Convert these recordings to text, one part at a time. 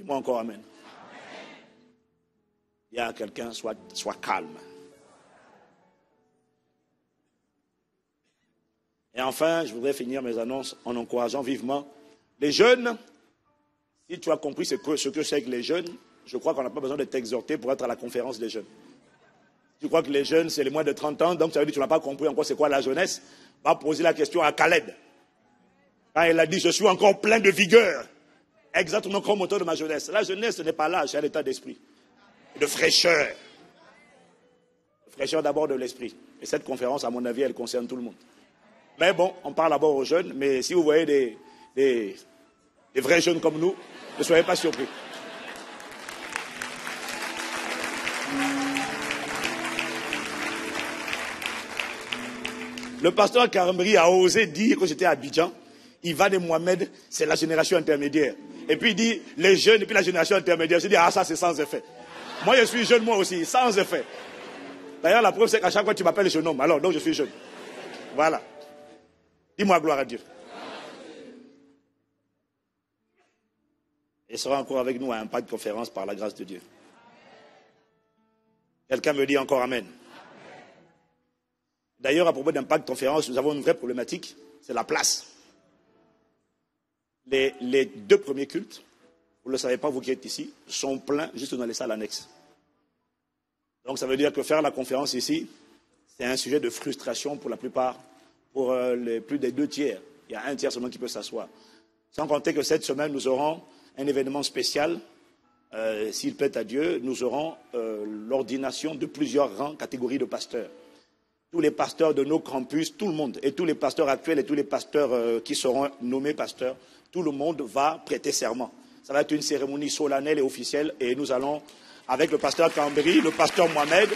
Dis-moi encore amen. Il y a quelqu'un, soit calme. Et enfin, je voudrais finir mes annonces en encourageant vivement les jeunes. Si tu as compris ce que c'est que les jeunes, je crois qu'on n'a pas besoin de t'exhorter pour être à la conférence des jeunes. Tu crois que les jeunes, c'est les moins de 30 ans, donc ça veut dire que tu n'as pas compris encore c'est quoi la jeunesse. Va poser la question à Caleb. Quand il a dit, je suis encore plein de vigueur. Exactement comme au temps de ma jeunesse. La jeunesse, ce n'est pas l'âge, c'est un état d'esprit. De fraîcheur. De fraîcheur d'abord de l'esprit. Et cette conférence, à mon avis, elle concerne tout le monde. Mais bon, on parle d'abord aux jeunes, mais si vous voyez des vrais jeunes comme nous, ne soyez pas surpris. Le pasteur Karambri a osé dire que j'étais à Abidjan, Ivan et Mohamed, c'est la génération intermédiaire. Et puis il dit, les jeunes et puis la génération intermédiaire. Je dis, ah ça c'est sans effet. Moi je suis jeune moi aussi, sans effet. D'ailleurs la preuve c'est qu'à chaque fois tu m'appelles jeune homme, alors donc je suis jeune. Voilà. Dis-moi gloire à Dieu. Il sera encore avec nous à Impact Conférence par la grâce de Dieu. Quelqu'un me dit encore amen. D'ailleurs, à propos d'Impact Conférence, nous avons une vraie problématique, c'est la place. Les 2 premiers cultes, vous ne le savez pas, vous qui êtes ici, sont pleins juste dans les salles annexes. Donc ça veut dire que faire la conférence ici, c'est un sujet de frustration pour la plupart, pour plus des 2 tiers. Il y a 1 tiers seulement qui peut s'asseoir. Sans compter que cette semaine, nous aurons un événement spécial. S'il plaît à Dieu, nous aurons l'ordination de plusieurs catégories de pasteurs. Tous les pasteurs de nos campus, tout le monde, et tous les pasteurs actuels et tous les pasteurs qui seront nommés pasteurs, tout le monde va prêter serment. Ça va être une cérémonie solennelle et officielle, et nous allons, avec le pasteur Cambry, le pasteur Mohamed,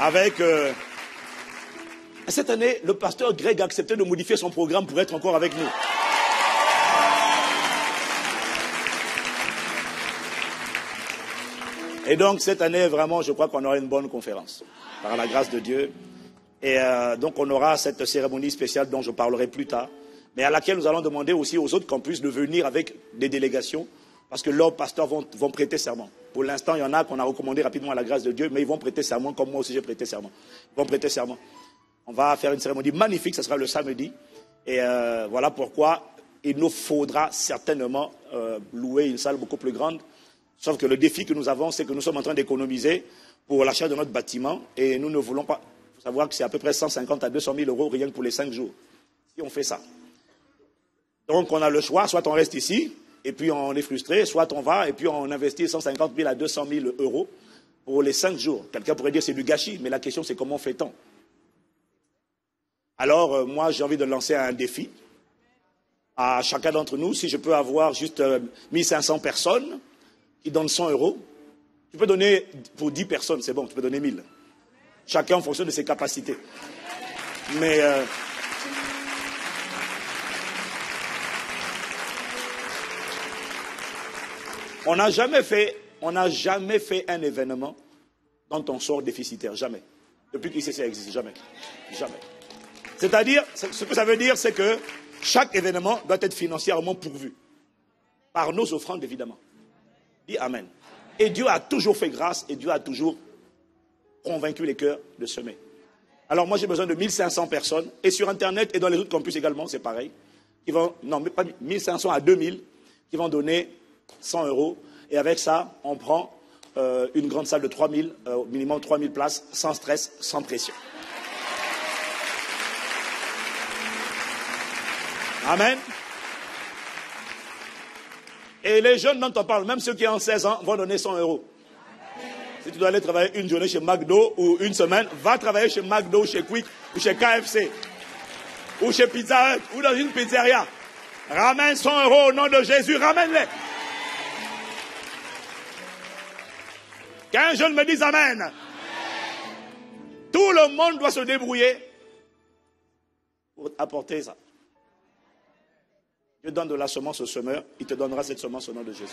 avec... Cette année, le pasteur Greg a accepté de modifier son programme pour être encore avec nous. Et donc, cette année, vraiment, je crois qu'on aura une bonne conférence, par la grâce de Dieu. Et donc, on aura cette cérémonie spéciale dont je parlerai plus tard, mais à laquelle nous allons demander aussi aux autres campus de venir avec des délégations, parce que leurs pasteurs vont prêter serment. Pour l'instant, il y en a qu'on a recommandé rapidement à la grâce de Dieu, mais ils vont prêter serment, comme moi aussi j'ai prêté serment. Ils vont prêter serment. On va faire une cérémonie magnifique, ça sera le samedi. Et voilà pourquoi il nous faudra certainement louer une salle beaucoup plus grande. Sauf que le défi que nous avons, c'est que nous sommes en train d'économiser pour l'achat de notre bâtiment et nous ne voulons pas. Il faut savoir que c'est à peu près 150 à 200 000 euros rien que pour les 5 jours. Si on fait ça. Donc on a le choix, soit on reste ici et puis on est frustré, soit on va et puis on investit 150 000 à 200 000 euros pour les 5 jours. Quelqu'un pourrait dire que c'est du gâchis, mais la question c'est comment fait-on? Alors moi j'ai envie de lancer un défi à chacun d'entre nous. Si je peux avoir juste 1500 personnes qui donnent 100 euros, tu peux donner pour 10 personnes, c'est bon, tu peux donner 1000. Chacun en fonction de ses capacités. Mais on n'a jamais fait un événement dont on sort déficitaire, jamais. Depuis qu'ICC existe, jamais. Jamais. C'est-à-dire, ce que ça veut dire, c'est que chaque événement doit être financièrement pourvu. Par nos offrandes, évidemment. Dis Amen. Et Dieu a toujours fait grâce et Dieu a toujours convaincu les cœurs de semer. Alors moi j'ai besoin de 1500 personnes et sur Internet et dans les autres campus également, c'est pareil. Non, mais pas 1500 à 2000 qui vont donner 100 euros. Et avec ça, on prend une grande salle de 3000, minimum 3000 places, sans stress, sans pression. Amen. Et les jeunes dont on parle, même ceux qui ont 16 ans, vont donner 100 euros. Si tu dois aller travailler une journée chez McDo ou une semaine, va travailler chez McDo, chez Quick ou chez KFC ou chez Pizza Hut ou dans une pizzeria. Ramène 100 euros au nom de Jésus, ramène-les. Qu'un jeune me dise Amen. Amen. Tout le monde doit se débrouiller pour apporter ça. Dieu donne de la semence au semeur, il te donnera cette semence au nom de Jésus.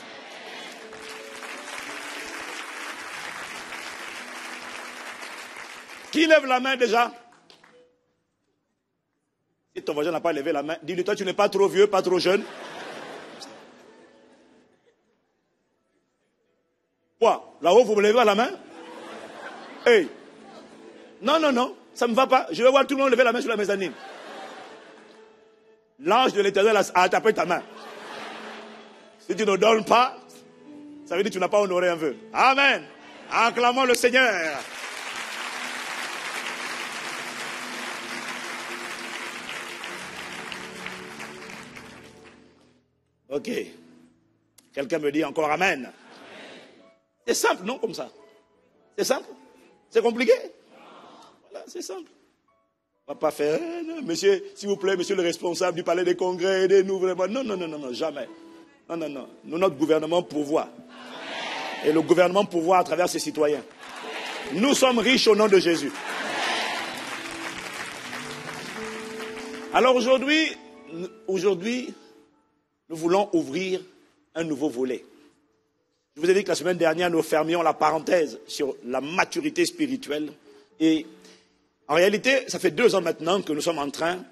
Qui lève la main déjà? ton voisin n'a pas levé la main, dis-lui, toi tu n'es pas trop vieux, pas trop jeune. Quoi? Là-haut, vous me levez la main? Hey. Non, non, non, ça ne me va pas. Je vais voir tout le monde lever la main sur la mezzanine. L'ange de l'Éternel a tapé ta main. Si tu ne donnes pas, ça veut dire que tu n'as pas honoré un vœu. Amen. Acclamons le Seigneur. Ok. Quelqu'un me dit encore Amen. C'est simple, non, comme ça? C'est simple? C'est compliqué? Voilà, c'est simple. On ne va pas faire, monsieur, s'il vous plaît, monsieur le responsable du palais des congrès, aidez-nous vraiment. Non, non, non, non, non, jamais. Non, non, non. Nous, notre gouvernement pourvoit. Et le gouvernement pourvoit à travers ses citoyens. Nous sommes riches au nom de Jésus. Alors aujourd'hui, nous voulons ouvrir un nouveau volet. Je vous ai dit que la semaine dernière, nous fermions la parenthèse sur la maturité spirituelle. Et en réalité, ça fait 2 ans maintenant que nous sommes en train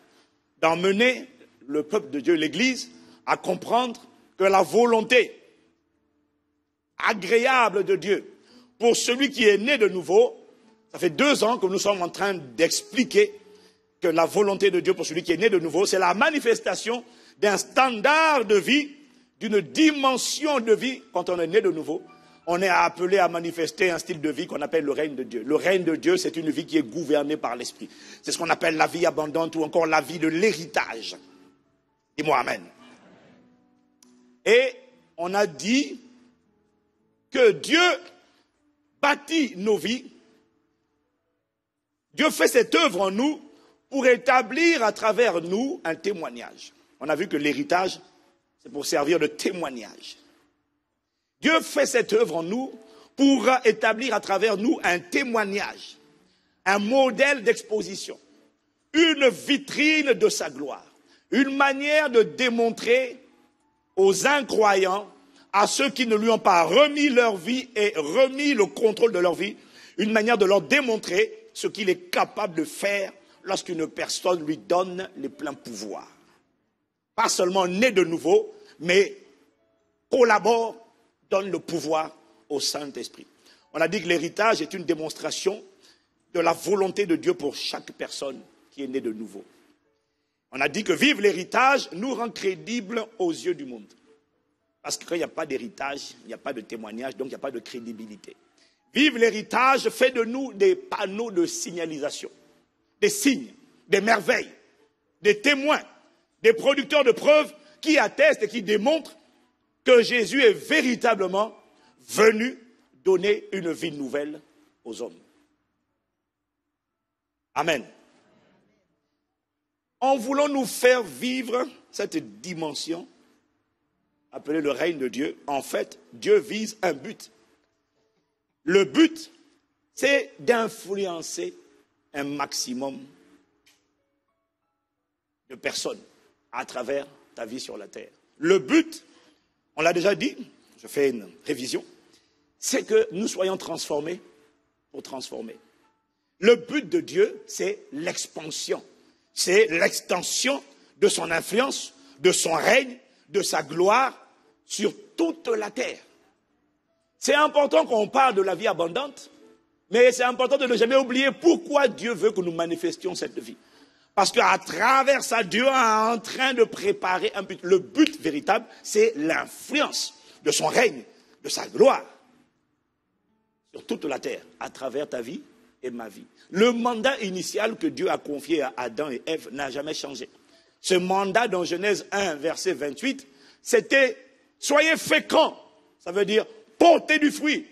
d'emmener le peuple de Dieu, l'Église, à comprendre que la volonté agréable de Dieu pour celui qui est né de nouveau, ça fait 2 ans que nous sommes en train d'expliquer que la volonté de Dieu pour celui qui est né de nouveau, c'est la manifestation d'un standard de vie, d'une dimension de vie. Quand on est né de nouveau, on est appelé à manifester un style de vie qu'on appelle le règne de Dieu. Le règne de Dieu, c'est une vie qui est gouvernée par l'Esprit. C'est ce qu'on appelle la vie abondante ou encore la vie de l'héritage. Dis-moi Amen. Et on a dit que Dieu bâtit nos vies. Dieu fait cette œuvre en nous pour établir à travers nous un témoignage. On a vu que l'héritage, c'est pour servir de témoignage. Dieu fait cette œuvre en nous pour établir à travers nous un témoignage, un modèle d'exposition, une vitrine de sa gloire, une manière de démontrer aux incroyants, à ceux qui ne lui ont pas remis leur vie et remis le contrôle de leur vie, une manière de leur démontrer ce qu'il est capable de faire lorsqu'une personne lui donne les pleins pouvoirs. Pas seulement né de nouveau, mais collabore, donne le pouvoir au Saint-Esprit. On a dit que l'héritage est une démonstration de la volonté de Dieu pour chaque personne qui est née de nouveau. On a dit que vivre l'héritage nous rend crédibles aux yeux du monde. Parce que quand il n'y a pas d'héritage, il n'y a pas de témoignage, donc il n'y a pas de crédibilité. Vivre l'héritage fait de nous des panneaux de signalisation, des signes, des merveilles, des témoins, des producteurs de preuves qui attestent et qui démontrent que Jésus est véritablement venu donner une vie nouvelle aux hommes. Amen. En voulant nous faire vivre cette dimension appelée le règne de Dieu, en fait, Dieu vise un but. Le but, c'est d'influencer un maximum de personnes à travers ta vie sur la terre. Le but, on l'a déjà dit, je fais une révision, c'est que nous soyons transformés pour transformer. Le but de Dieu, c'est l'expansion. C'est l'extension de son influence, de son règne, de sa gloire sur toute la terre. C'est important qu'on parle de la vie abondante, mais c'est important de ne jamais oublier pourquoi Dieu veut que nous manifestions cette vie. Parce qu'à travers ça, Dieu est en train de préparer un but. Le but véritable, c'est l'influence de son règne, de sa gloire sur toute la terre, à travers ta vie et ma vie. Le mandat initial que Dieu a confié à Adam et Ève n'a jamais changé. Ce mandat dans Genèse 1, verset 28, c'était « Soyez féconds », ça veut dire « portez du fruit ».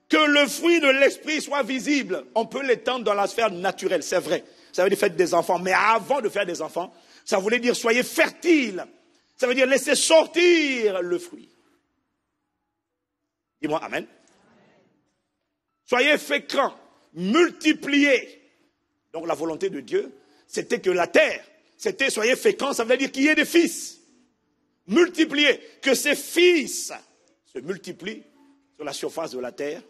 Que le fruit de l'esprit soit visible. On peut l'étendre dans la sphère naturelle, c'est vrai. Ça veut dire faites des enfants. Mais avant de faire des enfants, ça voulait dire soyez fertiles. Ça veut dire laissez sortir le fruit. Dis-moi Amen. Soyez féconds, multipliez. Donc la volonté de Dieu, c'était que la terre, c'était soyez féconds, ça veut dire qu'il y ait des fils. Multipliez, que ces fils se multiplient sur la surface de la terre.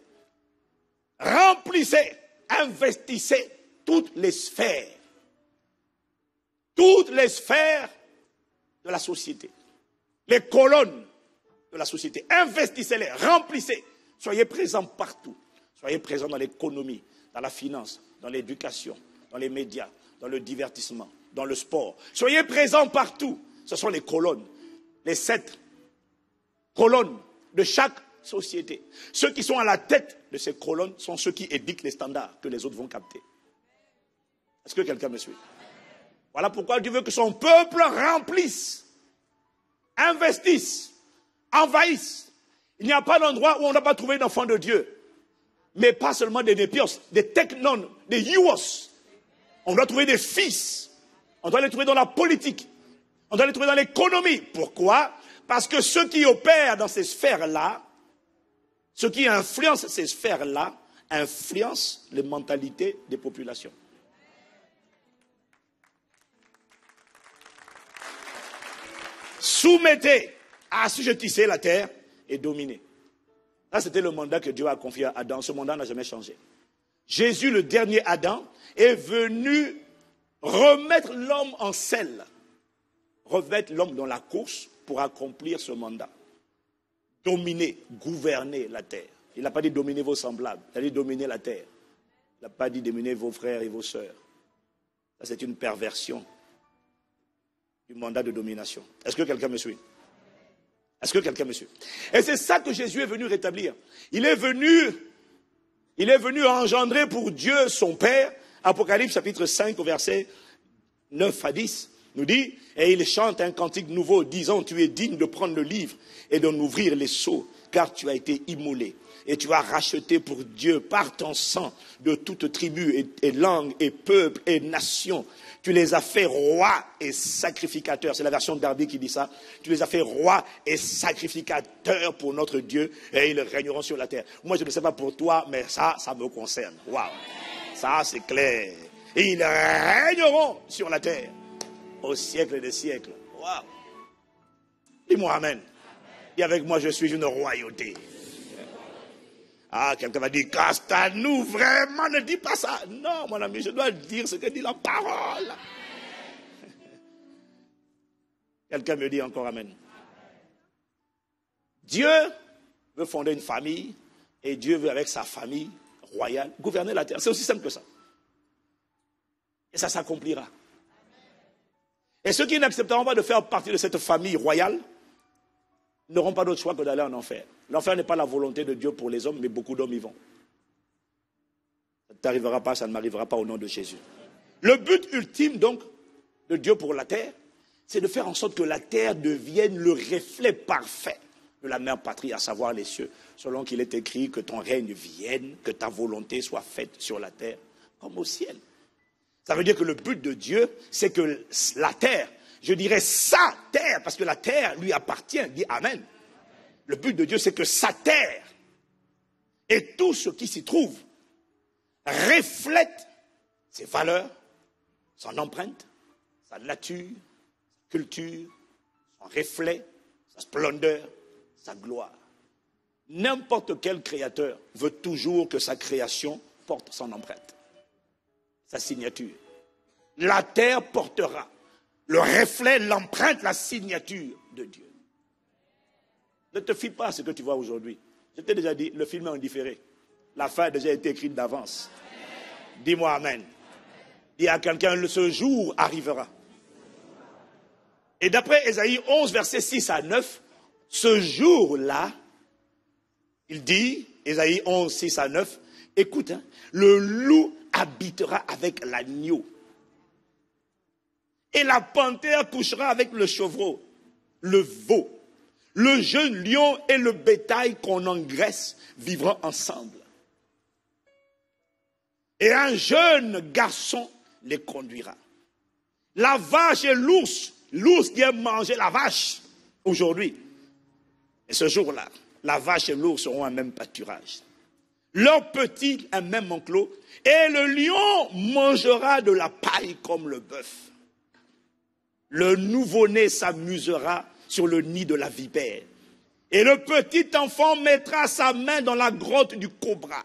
Remplissez, investissez toutes les sphères. toutes les sphères de la société, les colonnes de la société. Investissez-les, remplissez. Soyez présents partout. Soyez présents dans l'économie, dans la finance, dans l'éducation, dans les médias, dans le divertissement, dans le sport. Soyez présents partout. Ce sont les colonnes, les 7 colonnes de chaque société. Ceux qui sont à la tête de ces colonnes sont ceux qui édictent les standards que les autres vont capter. Est-ce que quelqu'un me suit? Voilà pourquoi Dieu veut que son peuple remplisse, investisse, envahisse. Il n'y a pas d'endroit où on n'a pas trouvé d'enfants de Dieu. Mais pas seulement des népios, des technon, des youos. On doit trouver des fils. On doit les trouver dans la politique. On doit les trouver dans l'économie. Pourquoi? Parce que ceux qui opèrent dans ces sphères-là, ceux qui influencent ces sphères-là, influencent les mentalités des populations. Soumettez, assujettissez la terre et dominez. Ça, c'était le mandat que Dieu a confié à Adam. Ce mandat n'a jamais changé. Jésus, le dernier Adam, est venu remettre l'homme en selle. Remettre l'homme dans la course pour accomplir ce mandat. Dominer, gouverner la terre. Il n'a pas dit dominer vos semblables. Il a dit dominer la terre. Il n'a pas dit dominer vos frères et vos sœurs. Ça, c'est une perversion du mandat de domination. Est-ce que quelqu'un me suit? Est-ce que quelqu'un me suit? Et c'est ça que Jésus est venu rétablir. Il est venu engendrer pour Dieu son Père. Apocalypse chapitre 5 au verset 9 à 10 nous dit, et il chante un cantique nouveau disant, tu es digne de prendre le livre et d'en ouvrir les sceaux, car tu as été immolé. Et tu as racheté pour Dieu par ton sang de toute tribu et langue et peuple et nation. Tu les as fait rois et sacrificateurs. C'est la version Darby qui dit ça. Tu les as fait rois et sacrificateurs pour notre Dieu et ils régneront sur la terre. Moi, je ne sais pas pour toi, mais ça me concerne. Waouh! Ça, c'est clair. Et ils régneront sur la terre au siècle des siècles. Waouh! Dis-moi amen. Dis avec moi, je suis une royauté. Ah, quelqu'un va dire, Castanou, vraiment, ne dis pas ça. Non, mon ami, je dois dire ce que dit la parole. Quelqu'un me dit encore amen. Dieu veut fonder une famille et Dieu veut, avec sa famille royale, gouverner la terre. C'est aussi simple que ça. Et ça s'accomplira. Et ceux qui n'accepteront pas de faire partie de cette famille royale n'auront pas d'autre choix que d'aller en enfer. L'enfer n'est pas la volonté de Dieu pour les hommes, mais beaucoup d'hommes y vont. Ça ne t'arrivera pas, ça ne m'arrivera pas au nom de Jésus. Le but ultime, donc, de Dieu pour la terre, c'est de faire en sorte que la terre devienne le reflet parfait de la mère patrie, à savoir les cieux, selon qu'il est écrit que ton règne vienne, que ta volonté soit faite sur la terre comme au ciel. Ça veut dire que le but de Dieu, c'est que la terre, je dirais sa terre, parce que la terre lui appartient, dit Amen. Le but de Dieu, c'est que sa terre et tout ce qui s'y trouve reflète ses valeurs, son empreinte, sa nature, sa culture, son reflet, sa splendeur, sa gloire. N'importe quel créateur veut toujours que sa création porte son empreinte, sa signature. La terre portera le reflet, l'empreinte, la signature de Dieu. Ne te fie pas à ce que tu vois aujourd'hui. Je t'ai déjà dit, le film est en différé. La fin a déjà été écrite d'avance. Dis-moi amen. Dis à quelqu'un, ce jour arrivera. Et d'après Ésaïe 11, versets 6 à 9, ce jour-là, il dit, Ésaïe 11, 6 à 9, écoute, le loup habitera avec l'agneau. Et la panthère couchera avec le chevreau, le veau. Le jeune lion et le bétail qu'on engraisse vivront ensemble. Et un jeune garçon les conduira. La vache et l'ours vient manger la vache aujourd'hui. Et ce jour-là, la vache et l'ours auront un même pâturage. Leurs petits, un même enclos. Et le lion mangera de la paille comme le bœuf. Le nouveau-né s'amusera sur le nid de la vipère. Et le petit enfant mettra sa main dans la grotte du cobra.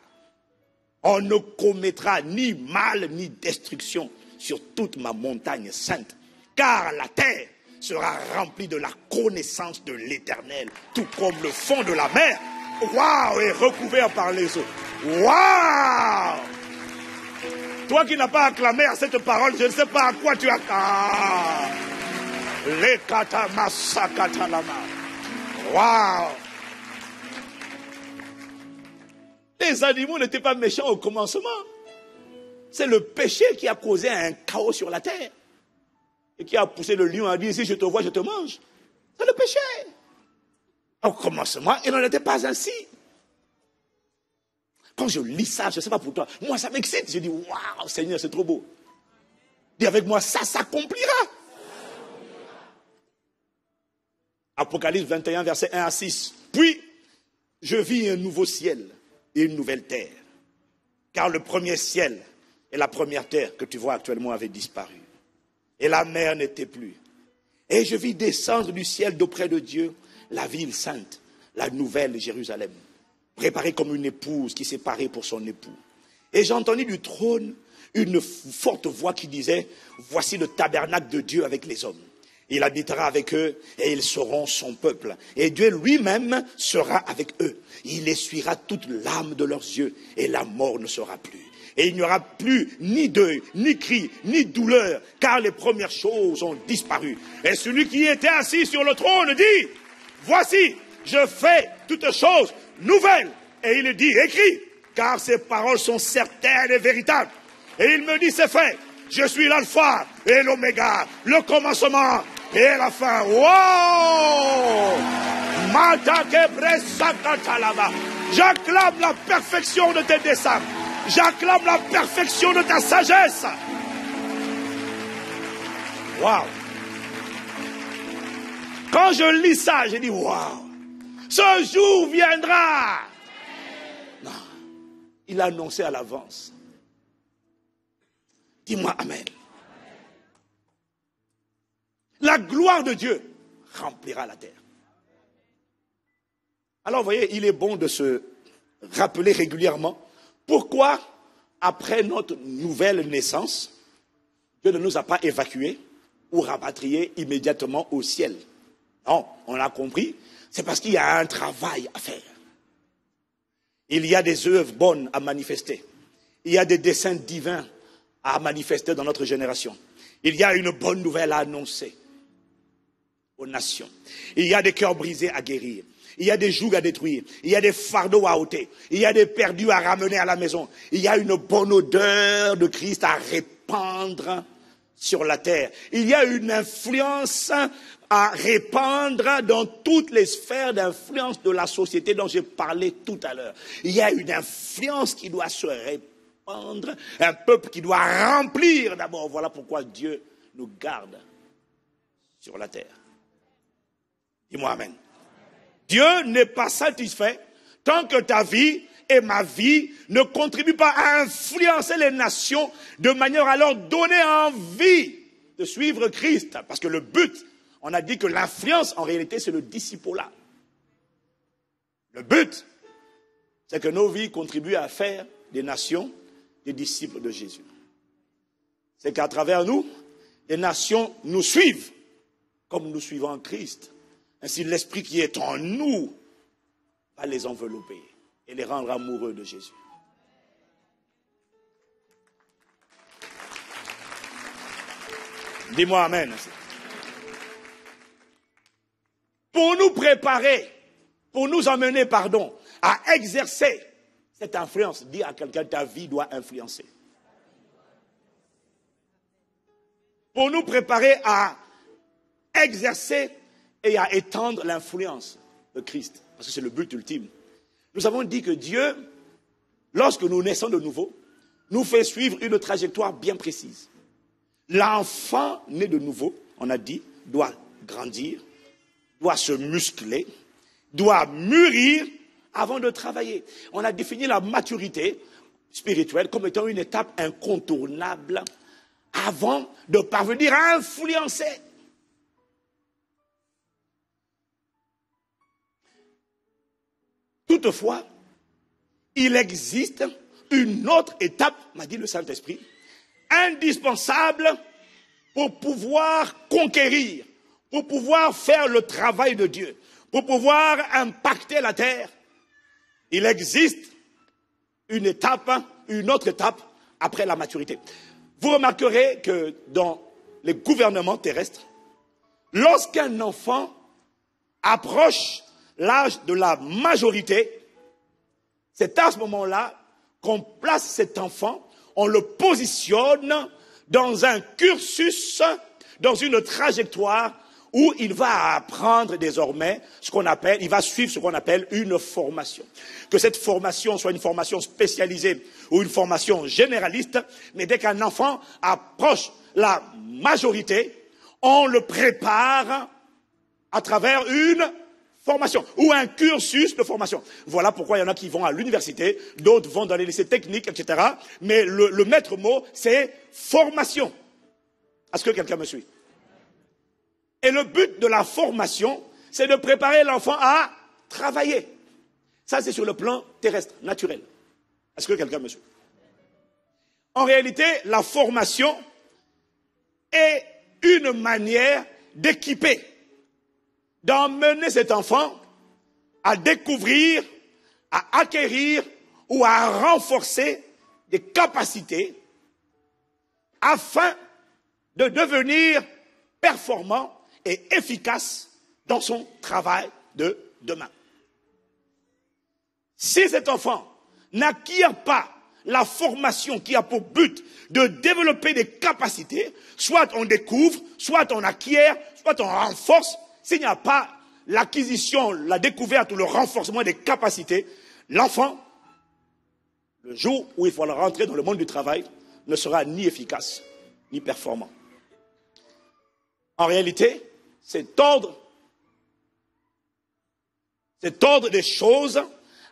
On ne commettra ni mal ni destruction sur toute ma montagne sainte, car la terre sera remplie de la connaissance de l'Éternel, tout comme le fond de la mer. Waouh, est recouvert par les eaux. Waouh! Toi qui n'as pas acclamé à cette parole, je ne sais pas à quoi tu as... Ah! Les katamasakatalama. Waouh! Les animaux n'étaient pas méchants au commencement. C'est le péché qui a causé un chaos sur la terre. Et qui a poussé le lion à dire, si je te vois, je te mange. C'est le péché. Au commencement, il n'en était pas ainsi. Quand je lis ça, je ne sais pas pour toi, moi ça m'excite. Je dis, waouh, Seigneur, c'est trop beau. Dis avec moi, ça s'accomplira. Apocalypse 21, versets 1 à 6. Puis, je vis un nouveau ciel et une nouvelle terre. Car le premier ciel et la première terre que tu vois actuellement avaient disparu. Et la mer n'était plus. Et je vis descendre du ciel d'auprès de Dieu la ville sainte, la nouvelle Jérusalem, préparée comme une épouse qui s'est parée pour son époux. Et j'ai entendu du trône une forte voix qui disait, voici le tabernacle de Dieu avec les hommes. Il habitera avec eux et ils seront son peuple. Et Dieu lui-même sera avec eux. Il essuiera toute larme de leurs yeux et la mort ne sera plus. Et il n'y aura plus ni deuil, ni cri, ni douleur, car les premières choses ont disparu. Et celui qui était assis sur le trône dit, voici, je fais toutes choses nouvelles. Et il dit, écris, car ces paroles sont certaines et véritables. Et il me dit, c'est fait. Je suis l'alpha et l'oméga, le commencement et la fin. Wow! J'acclame la perfection de tes desseins. J'acclame la perfection de ta sagesse. Waouh! Quand je lis ça, je dis waouh! Ce jour viendra. Non, il a annoncé à l'avance. Dis-moi amen. La gloire de Dieu remplira la terre. Alors, vous voyez, il est bon de se rappeler régulièrement pourquoi, après notre nouvelle naissance, Dieu ne nous a pas évacués ou rapatriés immédiatement au ciel. Non, on l'a compris, c'est parce qu'il y a un travail à faire. Il y a des œuvres bonnes à manifester. Il y a des desseins divins à manifester dans notre génération. Il y a une bonne nouvelle à annoncer aux nations. Il y a des cœurs brisés à guérir. Il y a des jougs à détruire. Il y a des fardeaux à ôter. Il y a des perdus à ramener à la maison. Il y a une bonne odeur de Christ à répandre sur la terre. Il y a une influence à répandre dans toutes les sphères d'influence de la société dont j'ai parlé tout à l'heure. Il y a une influence qui doit se répandre, un peuple qui doit remplir d'abord. Voilà pourquoi Dieu nous garde sur la terre. Dis-moi amen. Dieu n'est pas satisfait tant que ta vie et ma vie ne contribuent pas à influencer les nations de manière à leur donner envie de suivre Christ. Parce que le but, on a dit que l'influence, en réalité, c'est le discipolat. Le but, c'est que nos vies contribuent à faire des nations des disciples de Jésus. C'est qu'à travers nous, les nations nous suivent comme nous suivons Christ. Ainsi, l'esprit qui est en nous va les envelopper et les rendre amoureux de Jésus. Dis-moi amen. Pour nous préparer, pour nous emmener, à exercer cette influence, dis à quelqu'un, ta vie doit influencer. Pour nous préparer à exercer et à étendre l'influence de Christ, parce que c'est le but ultime. Nous avons dit que Dieu, lorsque nous naissons de nouveau, nous fait suivre une trajectoire bien précise. L'enfant né de nouveau, on a dit, doit grandir, doit se muscler, doit mûrir avant de travailler. On a défini la maturité spirituelle comme étant une étape incontournable avant de parvenir à influencer. Toutefois, il existe une autre étape, m'a dit le Saint-Esprit, indispensable pour pouvoir conquérir, pour pouvoir faire le travail de Dieu, pour pouvoir impacter la terre, il existe une autre étape après la maturité. Vous remarquerez que dans les gouvernements terrestres, lorsqu'un enfant approche l'âge de la majorité, c'est à ce moment-là qu'on place cet enfant, on le positionne dans un cursus, dans une trajectoire où il va apprendre désormais il va suivre ce qu'on appelle une formation. Que cette formation soit une formation spécialisée ou une formation généraliste, mais dès qu'un enfant approche la majorité, on le prépare à travers une formation ou un cursus de formation. Voilà pourquoi il y en a qui vont à l'université, d'autres vont dans les lycées techniques, etc. Mais le maître mot, c'est formation. Est-ce que quelqu'un me suit? Et le but de la formation, c'est de préparer l'enfant à travailler. Ça, c'est sur le plan terrestre, naturel. Est-ce que quelqu'un me suit? En réalité, la formation est une manière d'équiper, d'emmener cet enfant à découvrir, à acquérir ou à renforcer des capacités afin de devenir performant et efficace dans son travail de demain. Si cet enfant n'acquiert pas la formation qui a pour but de développer des capacités, soit on découvre, soit on acquiert, soit on renforce, s'il n'y a pas l'acquisition, la découverte ou le renforcement des capacités, l'enfant, le jour où il faut rentrer dans le monde du travail, ne sera ni efficace, ni performant. En réalité, cet ordre des choses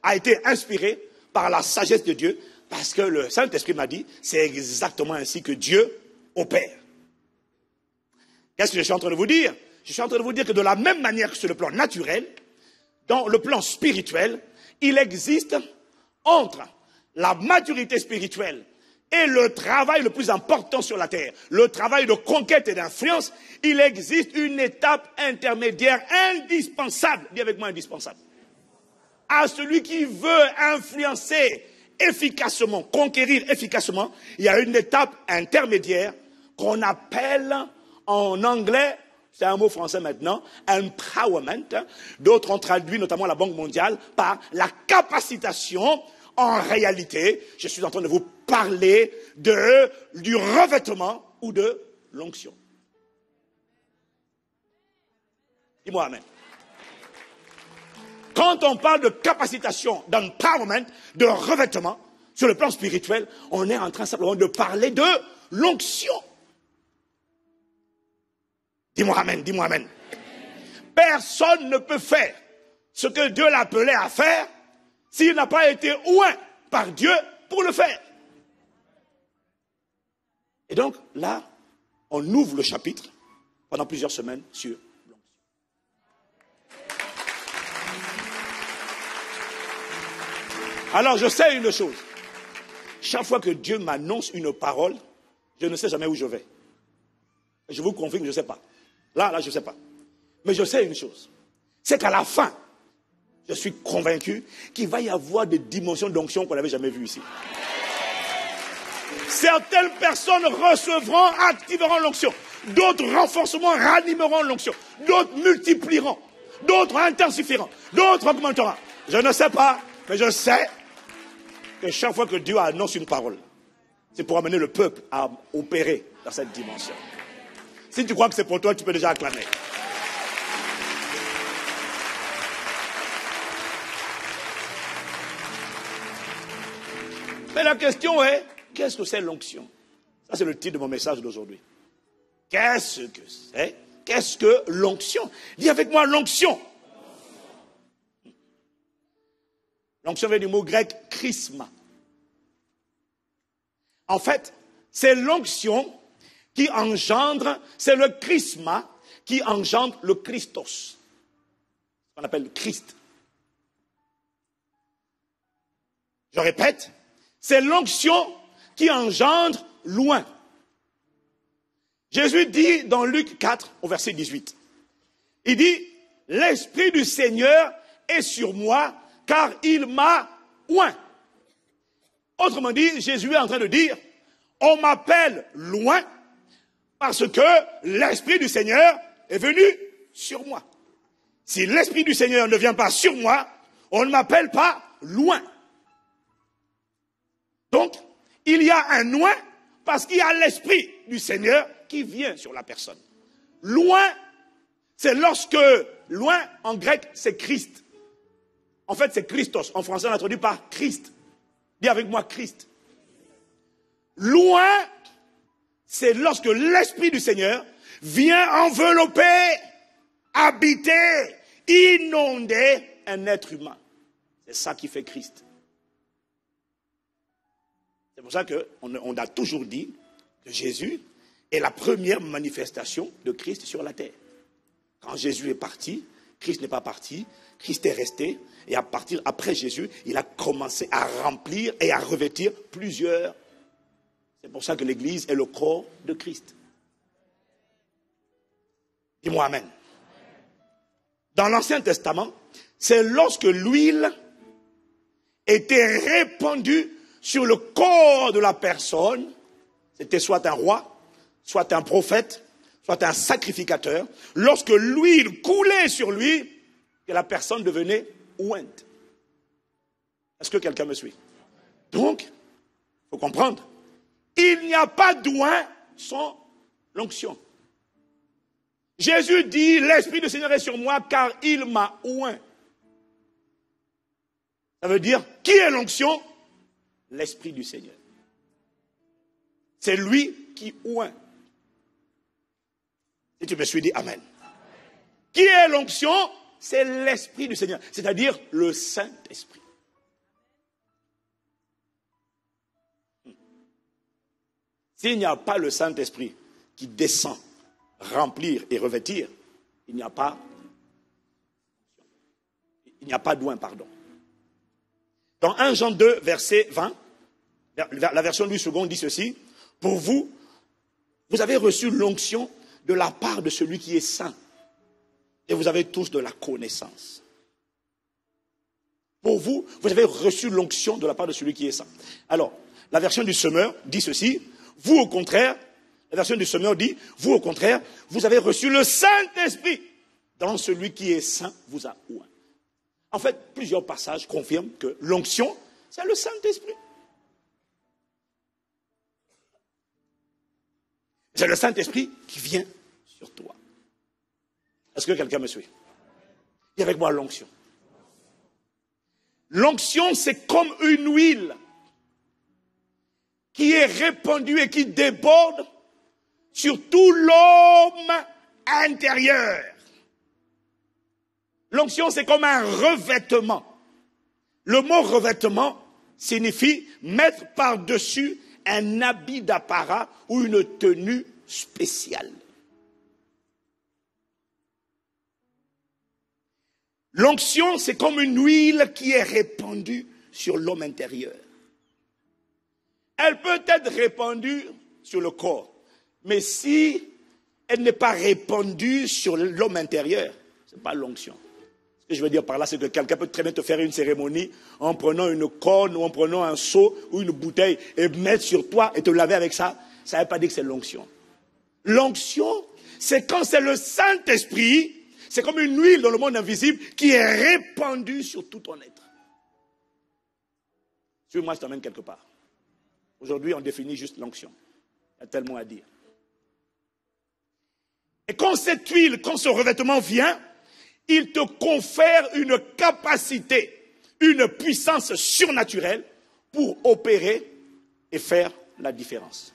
a été inspiré par la sagesse de Dieu, parce que le Saint-Esprit m'a dit, c'est exactement ainsi que Dieu opère. Qu'est-ce que je suis en train de vous dire? Je suis en train de vous dire que de la même manière que sur le plan naturel, dans le plan spirituel, il existe entre la maturité spirituelle et le travail le plus important sur la terre, le travail de conquête et d'influence, il existe une étape intermédiaire indispensable, dis avec moi indispensable, à celui qui veut influencer efficacement, conquérir efficacement, il y a une étape intermédiaire qu'on appelle en anglais, c'est un mot français maintenant, empowerment. D'autres ont traduit, notamment la Banque mondiale, par la capacitation. En réalité, je suis en train de vous parler du revêtement ou de l'onction. Dis-moi amen. Quand on parle de capacitation, d'empowerment, de revêtement, sur le plan spirituel, on est en train simplement de parler de l'onction. Dis-moi amen, dis-moi amen. Personne ne peut faire ce que Dieu l'appelait à faire s'il n'a pas été oint par Dieu pour le faire. Et donc, là, on ouvre le chapitre pendant plusieurs semaines sur l'onction. Alors, je sais une chose. Chaque fois que Dieu m'annonce une parole, je ne sais jamais où je vais. Je vous confirme que je ne sais pas. Là, je ne sais pas. Mais je sais une chose. C'est qu'à la fin, je suis convaincu qu'il va y avoir des dimensions d'onction qu'on n'avait jamais vues ici. Certaines personnes recevront, activeront l'onction. D'autres renforceront, ranimeront l'onction. D'autres multiplieront. D'autres intensifieront. D'autres augmenteront. Je ne sais pas, mais je sais que chaque fois que Dieu annonce une parole, c'est pour amener le peuple à opérer dans cette dimension. Si tu crois que c'est pour toi, tu peux déjà acclamer. Mais la question est, qu'est-ce que c'est l'onction? Ça, c'est le titre de mon message d'aujourd'hui. Qu'est-ce que c'est? Qu'est-ce que l'onction? Dis avec moi l'onction. L'onction vient du mot grec chrisma. En fait, c'est l'onction qui engendre, c'est le chrisma qui engendre le Christos. On appelle le Christ. Je répète, c'est l'onction qui engendre loin. Jésus dit dans Luc 4, au verset 18, il dit, « L'Esprit du Seigneur est sur moi, car il m'a oint. » Autrement dit, Jésus est en train de dire, on m'appelle loin parce que l'Esprit du Seigneur est venu sur moi. Si l'Esprit du Seigneur ne vient pas sur moi, on ne m'appelle pas loin. Donc, il y a un loin parce qu'il y a l'Esprit du Seigneur qui vient sur la personne. Loin, c'est lorsque, loin en grec, c'est Christ. En fait, c'est Christos. En français, on l'a traduit par Christ. Dis avec moi Christ. Loin, c'est lorsque l'Esprit du Seigneur vient envelopper, habiter, inonder un être humain. C'est ça qui fait Christ. C'est pour ça qu'on a toujours dit que Jésus est la première manifestation de Christ sur la terre. Quand Jésus est parti, Christ n'est pas parti, Christ est resté, et après Jésus, il a commencé à remplir et à revêtir plusieurs. C'est pour ça que l'Église est le corps de Christ. Dis-moi Amen. Dans l'Ancien Testament, c'est lorsque l'huile était répandue sur le corps de la personne, c'était soit un roi, soit un prophète, soit un sacrificateur, lorsque l'huile coulait sur lui, que la personne devenait ointe. Est-ce que quelqu'un me suit? Donc, il faut comprendre, il n'y a pas d'oint sans l'onction. Jésus dit, l'Esprit du Seigneur est sur moi car il m'a oint. Ça veut dire, qui est l'onction? L'Esprit du Seigneur. C'est lui qui oint. Et tu me suis dit Amen. Qui est l'onction? C'est l'Esprit du Seigneur, c'est-à-dire le Saint-Esprit. S'il n'y a pas le Saint-Esprit qui descend, remplir et revêtir, il n'y a pas d'oint, pardon. Dans 1 Jean 2, verset 20, la version Louis II dit ceci, pour vous, vous avez reçu l'onction de la part de celui qui est saint. Et vous avez tous de la connaissance. Pour vous, vous avez reçu l'onction de la part de celui qui est saint. Alors, la version du Semeur dit ceci, vous au contraire, la version du Semeur dit, vous au contraire, vous avez reçu le Saint-Esprit. Dans celui qui est saint vous a oint. En fait, plusieurs passages confirment que l'onction, c'est le Saint-Esprit. C'est le Saint-Esprit qui vient sur toi. Est-ce que quelqu'un me suit? Dis avec moi l'onction. L'onction, c'est comme une huile qui est répandue et qui déborde sur tout l'homme intérieur. L'onction, c'est comme un revêtement. Le mot revêtement signifie mettre par-dessus un habit d'apparat ou une tenue spéciale. L'onction, c'est comme une huile qui est répandue sur l'homme intérieur. Elle peut être répandue sur le corps, mais si elle n'est pas répandue sur l'homme intérieur, ce n'est pas l'onction. Ce que je veux dire par là, c'est que quelqu'un peut très bien te faire une cérémonie en prenant une corne ou en prenant un seau ou une bouteille et mettre sur toi et te laver avec ça. Ça ne veut pas dire que c'est l'onction. L'onction, c'est quand c'est le Saint-Esprit. C'est comme une huile dans le monde invisible qui est répandue sur tout ton être. Suis-moi, je t'emmène quelque part. Aujourd'hui, on définit juste l'onction. Il y a tellement à dire. Et quand cette huile, quand ce revêtement vient, il te confère une capacité, une puissance surnaturelle pour opérer et faire la différence.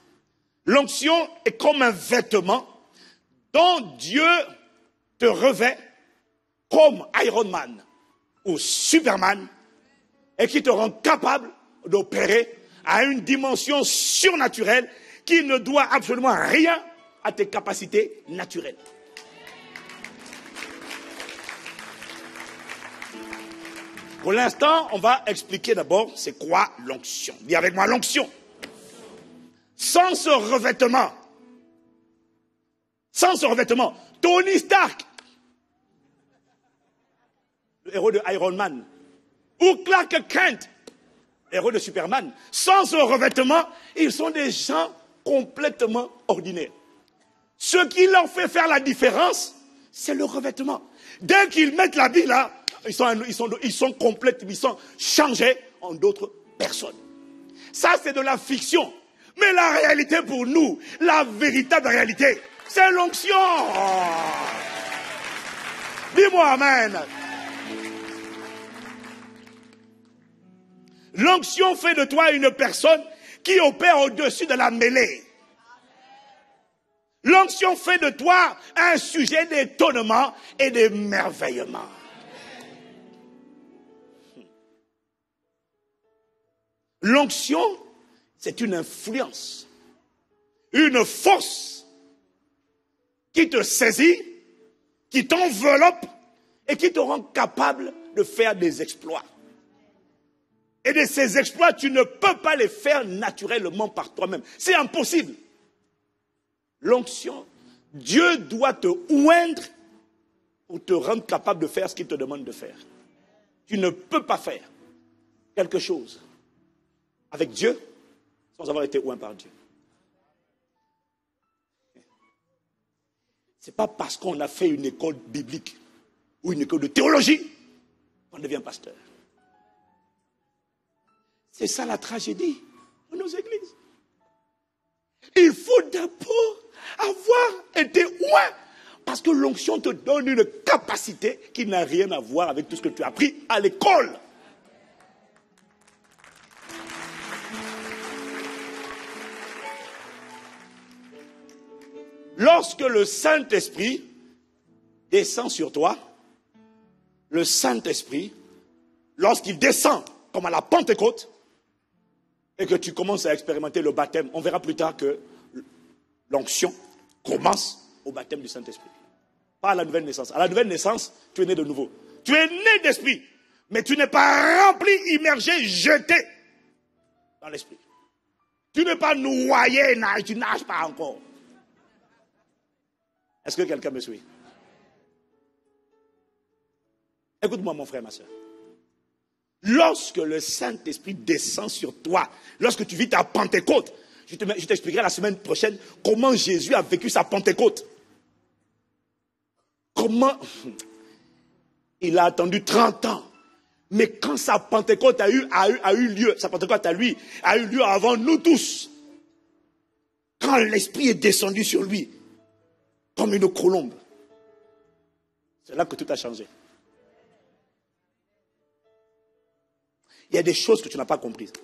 L'onction est comme un vêtement dont Dieu te revêt comme Iron Man ou Superman et qui te rend capable d'opérer à une dimension surnaturelle qui ne doit absolument rien à tes capacités naturelles. Pour l'instant, on va expliquer d'abord c'est quoi l'onction. Dis avec moi l'onction. Sans ce revêtement, sans ce revêtement. Tony Stark, le héros de Iron Man, ou Clark Kent, héros de Superman, sans ce revêtement, ils sont des gens complètement ordinaires. Ce qui leur fait faire la différence, c'est le revêtement. Dès qu'ils mettent l'habit là, ils sont complètement, ils sont changés en d'autres personnes. Ça, c'est de la fiction. Mais la réalité pour nous, la véritable réalité, c'est l'onction. Dis-moi amen. L'onction fait de toi une personne qui opère au-dessus de la mêlée. L'onction fait de toi un sujet d'étonnement et d'émerveillement. L'onction, c'est une influence, une force qui te saisit, qui t'enveloppe et qui te rend capable de faire des exploits. Et de ces exploits, tu ne peux pas les faire naturellement par toi-même. C'est impossible. L'onction, Dieu doit te oindre pour te rendre capable de faire ce qu'il te demande de faire. Tu ne peux pas faire quelque chose avec Dieu sans avoir été oint par Dieu. Ce n'est pas parce qu'on a fait une école biblique ou une école de théologie qu'on devient pasteur. C'est ça la tragédie de nos églises. Il faut d'abord avoir été oint parce que l'onction te donne une capacité qui n'a rien à voir avec tout ce que tu as appris à l'école. Lorsque le Saint-Esprit descend sur toi, le Saint-Esprit, lorsqu'il descend comme à la Pentecôte, et que tu commences à expérimenter le baptême, on verra plus tard que l'onction commence au baptême du Saint-Esprit. Pas à la nouvelle naissance. À la nouvelle naissance, tu es né de nouveau. Tu es né d'esprit, mais tu n'es pas rempli, immergé, jeté dans l'esprit. Tu n'es pas noyé, tu nages pas encore. Est-ce que quelqu'un me suit? Écoute-moi mon frère, ma soeur. Lorsque le Saint-Esprit descend sur toi, lorsque tu vis ta Pentecôte, je t'expliquerai la semaine prochaine comment Jésus a vécu sa Pentecôte. Comment il a attendu 30 ans. Mais quand sa Pentecôte a eu lieu, sa Pentecôte à lui a eu lieu avant nous tous. Quand l'Esprit est descendu sur lui, comme une colombe, c'est là que tout a changé. Il y a des choses que tu n'as pas comprises.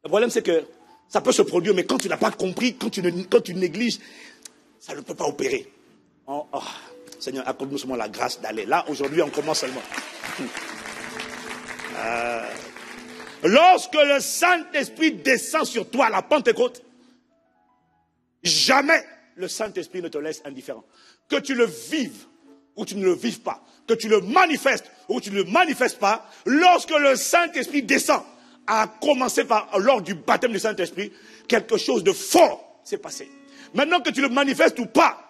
Le problème, c'est que ça peut se produire, mais quand tu n'as pas compris, quand tu négliges, ça ne peut pas opérer. Oh, Seigneur, accorde-nous seulement la grâce d'aller. Là, aujourd'hui, on commence seulement. Lorsque le Saint-Esprit descend sur toi à la Pentecôte, jamais le Saint-Esprit ne te laisse indifférent. Que tu le vives ou tu ne le vives pas, que tu le manifestes ou tu ne le manifestes pas, lorsque le Saint-Esprit descend, à commencer par lors du baptême du Saint-Esprit, quelque chose de fort s'est passé. Maintenant que tu le manifestes ou pas,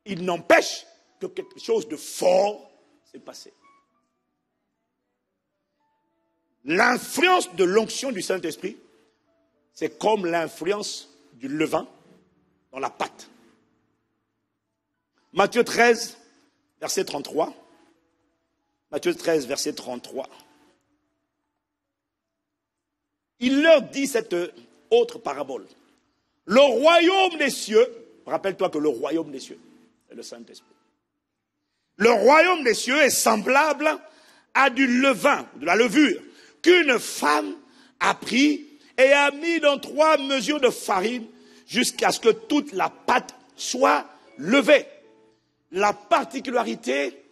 il n'empêche que quelque chose de fort s'est passé. L'influence de l'onction du Saint-Esprit, c'est comme l'influence du levain dans la pâte. Matthieu 13, verset 33. Matthieu 13, verset 33. Il leur dit cette autre parabole. Le royaume des cieux, rappelle-toi que le royaume des cieux, c'est le Saint-Esprit. Le royaume des cieux est semblable à du levain, de la levure, qu'une femme a pris et a mis dans 3 mesures de farine jusqu'à ce que toute la pâte soit levée. La particularité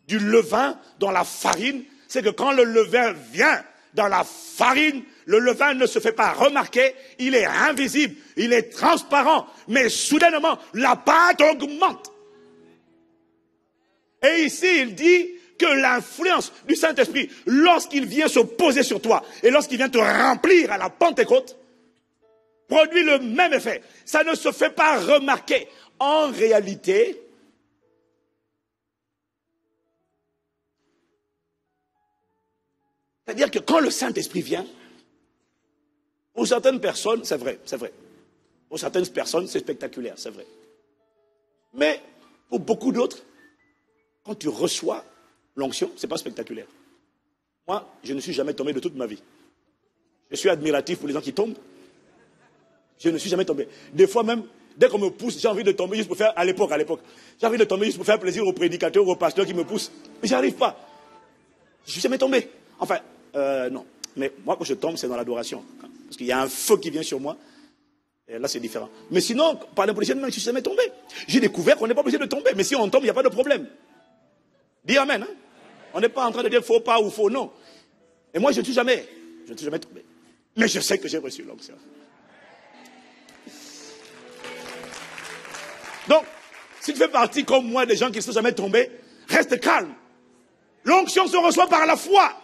du levain dans la farine, c'est que quand le levain vient dans la farine, le levain ne se fait pas remarquer, il est invisible, il est transparent, mais soudainement, la pâte augmente. Et ici, il dit que l'influence du Saint-Esprit, lorsqu'il vient se poser sur toi, et lorsqu'il vient te remplir à la Pentecôte, produit le même effet. Ça ne se fait pas remarquer. en réalité, c'est-à-dire que quand le Saint-Esprit vient, pour certaines personnes, c'est vrai, c'est vrai. Pour certaines personnes, c'est spectaculaire, c'est vrai. Mais pour beaucoup d'autres, quand tu reçois l'onction, ce n'est pas spectaculaire. Moi, je ne suis jamais tombé de toute ma vie. Je suis admiratif pour les gens qui tombent. Je ne suis jamais tombé. Des fois même, dès qu'on me pousse, j'ai envie de tomber juste pour faire, à l'époque, j'ai envie de tomber juste pour faire plaisir aux prédicateurs, aux pasteurs qui me poussent. Mais j'y arrive pas. Je ne suis jamais tombé. Enfin, non. Mais moi, quand je tombe, c'est dans l'adoration. Parce qu'il y a un feu qui vient sur moi. Et là, c'est différent. Mais sinon, par l'imposition de main, je ne suis jamais tombé. J'ai découvert qu'on n'est pas obligé de tomber. Mais si on tombe, il n'y a pas de problème. Dis amen. Hein? On n'est pas en train de dire faux pas ou faux non. Et moi, je ne suis jamais tombé. Mais je sais que j'ai reçu l'onction. Donc, si tu fais partie comme moi des gens qui ne sont jamais tombés, reste calme. L'onction se reçoit par la foi.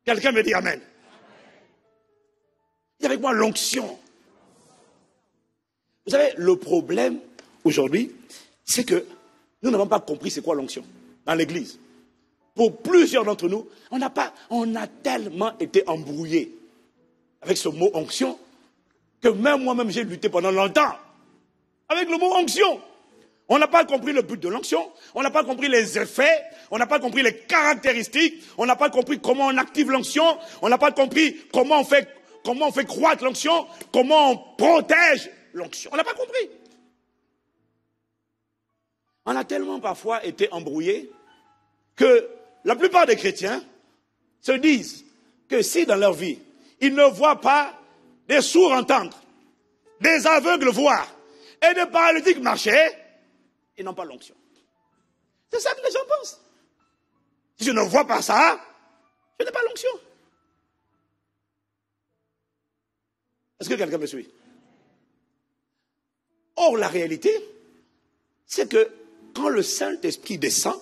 Quelqu'un me dit amen. Il y a avec moi l'onction. Vous savez, le problème aujourd'hui, c'est que nous n'avons pas compris c'est quoi l'onction dans l'église. Pour plusieurs d'entre nous, on a tellement été embrouillés avec ce mot onction que même moi-même j'ai lutté pendant longtemps avec le mot onction. On n'a pas compris le but de l'onction, on n'a pas compris les effets, on n'a pas compris les caractéristiques, on n'a pas compris comment on active l'onction, on n'a pas compris comment on fait croître l'onction, comment on protège l'onction. On n'a pas compris. On a tellement parfois été embrouillés que la plupart des chrétiens se disent que si dans leur vie, ils ne voient pas des sourds entendre, des aveugles voir et des paralytiques marcher, ils n'ont pas l'onction. C'est ça que les gens pensent. Si je ne vois pas ça, je n'ai pas l'onction. Est-ce que quelqu'un me suit? Or, la réalité, c'est que quand le Saint-Esprit descend,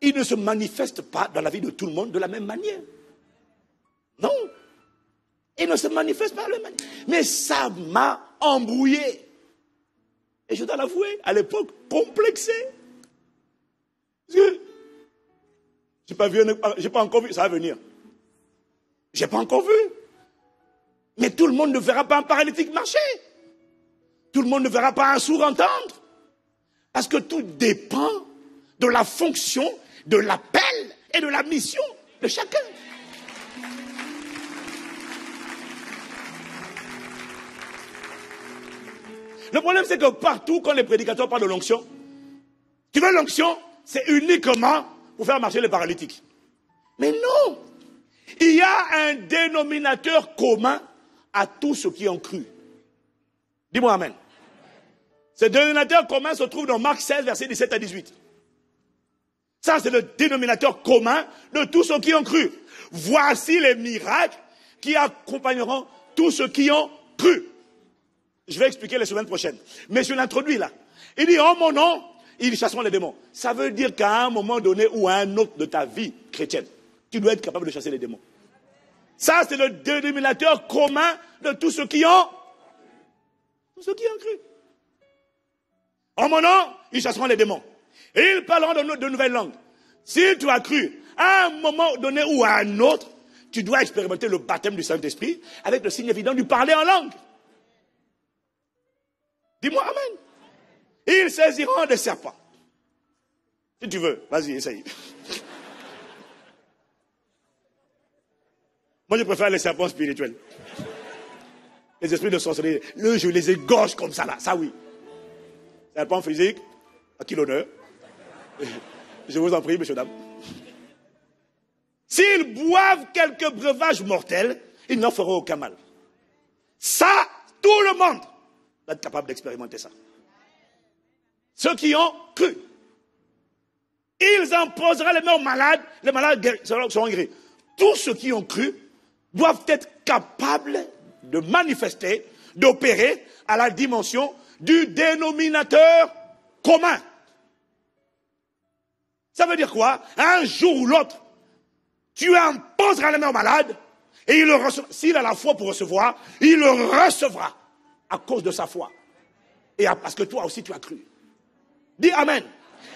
il ne se manifeste pas dans la vie de tout le monde de la même manière. Non. Il ne se manifeste pas de la même manière. Mais ça m'a embrouillé. Et je dois l'avouer, à l'époque, complexé. Parce que j'ai pas encore vu, ça va venir. J'ai pas encore vu. Mais tout le monde ne verra pas un paralytique marcher. Tout le monde ne verra pas un sourd entendre. Parce que tout dépend de la fonction, de l'appel et de la mission de chacun. Le problème, c'est que partout, quand les prédicateurs parlent de l'onction, tu veux l'onction, c'est uniquement pour faire marcher les paralytiques. Mais non! Il y a un dénominateur commun à tous ceux qui ont cru. Dis-moi amen. Ce dénominateur commun se trouve dans Marc 16, versets 17 à 18. Ça, c'est le dénominateur commun de tous ceux qui ont cru. Voici les miracles qui accompagneront tous ceux qui ont cru. Je vais expliquer les semaines prochaines. Mais je l'introduis là. Il dit, en mon nom, ils chasseront les démons. Ça veut dire qu'à un moment donné ou à un autre de ta vie chrétienne, tu dois être capable de chasser les démons. Ça, c'est le dénominateur commun de tous ceux qui ont cru. En mon nom, ils chasseront les démons. Et ils parleront de nouvelles langues. Si tu as cru, à un moment donné ou à un autre, tu dois expérimenter le baptême du Saint-Esprit avec le signe évident du parler en langue. Dis-moi amen. Ils saisiront des serpents. Si tu veux, vas-y, essaye. Moi, je préfère les serpents spirituels. Les esprits de sorcellerie. Je les égorge comme ça, là. Ça, oui. Serpent physique, à qui l'honneur? Je vous en prie, messieurs, dames. S'ils boivent quelques breuvages mortels, ils n'en feront aucun mal. Ça, tout le monde va être capable d'expérimenter ça. Ceux qui ont cru. Ils imposeront les mains aux malades, les malades seront guéris. Tous ceux qui ont cru doivent être capables de manifester, d'opérer à la dimension du dénominateur commun. Ça veut dire quoi? Un jour ou l'autre, tu imposeras les mains aux malades Et il le recevra. S'il a la foi pour recevoir, il le recevra à cause de sa foi. Et parce que toi aussi tu as cru. Dis Amen.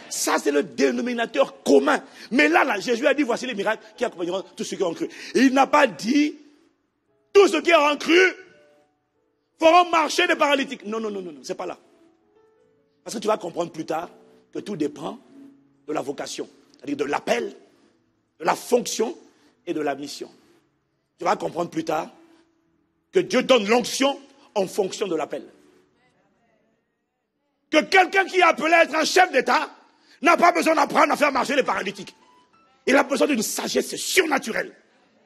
Ça c'est le dénominateur commun. Mais là, Jésus a dit, voici les miracles qui accompagneront tous ceux qui ont cru. Et il n'a pas dit, tous ceux qui auront cru feront marcher des paralytiques. Non, c'est pas là. Parce que tu vas comprendre plus tard que tout dépend de la vocation. C'est-à-dire de l'appel, de la fonction et de la mission. Tu vas comprendre plus tard que Dieu donne l'onction en fonction de l'appel. Que quelqu'un qui est appelé à être un chef d'État n'a pas besoin d'apprendre à faire marcher les paralytiques. Il a besoin d'une sagesse surnaturelle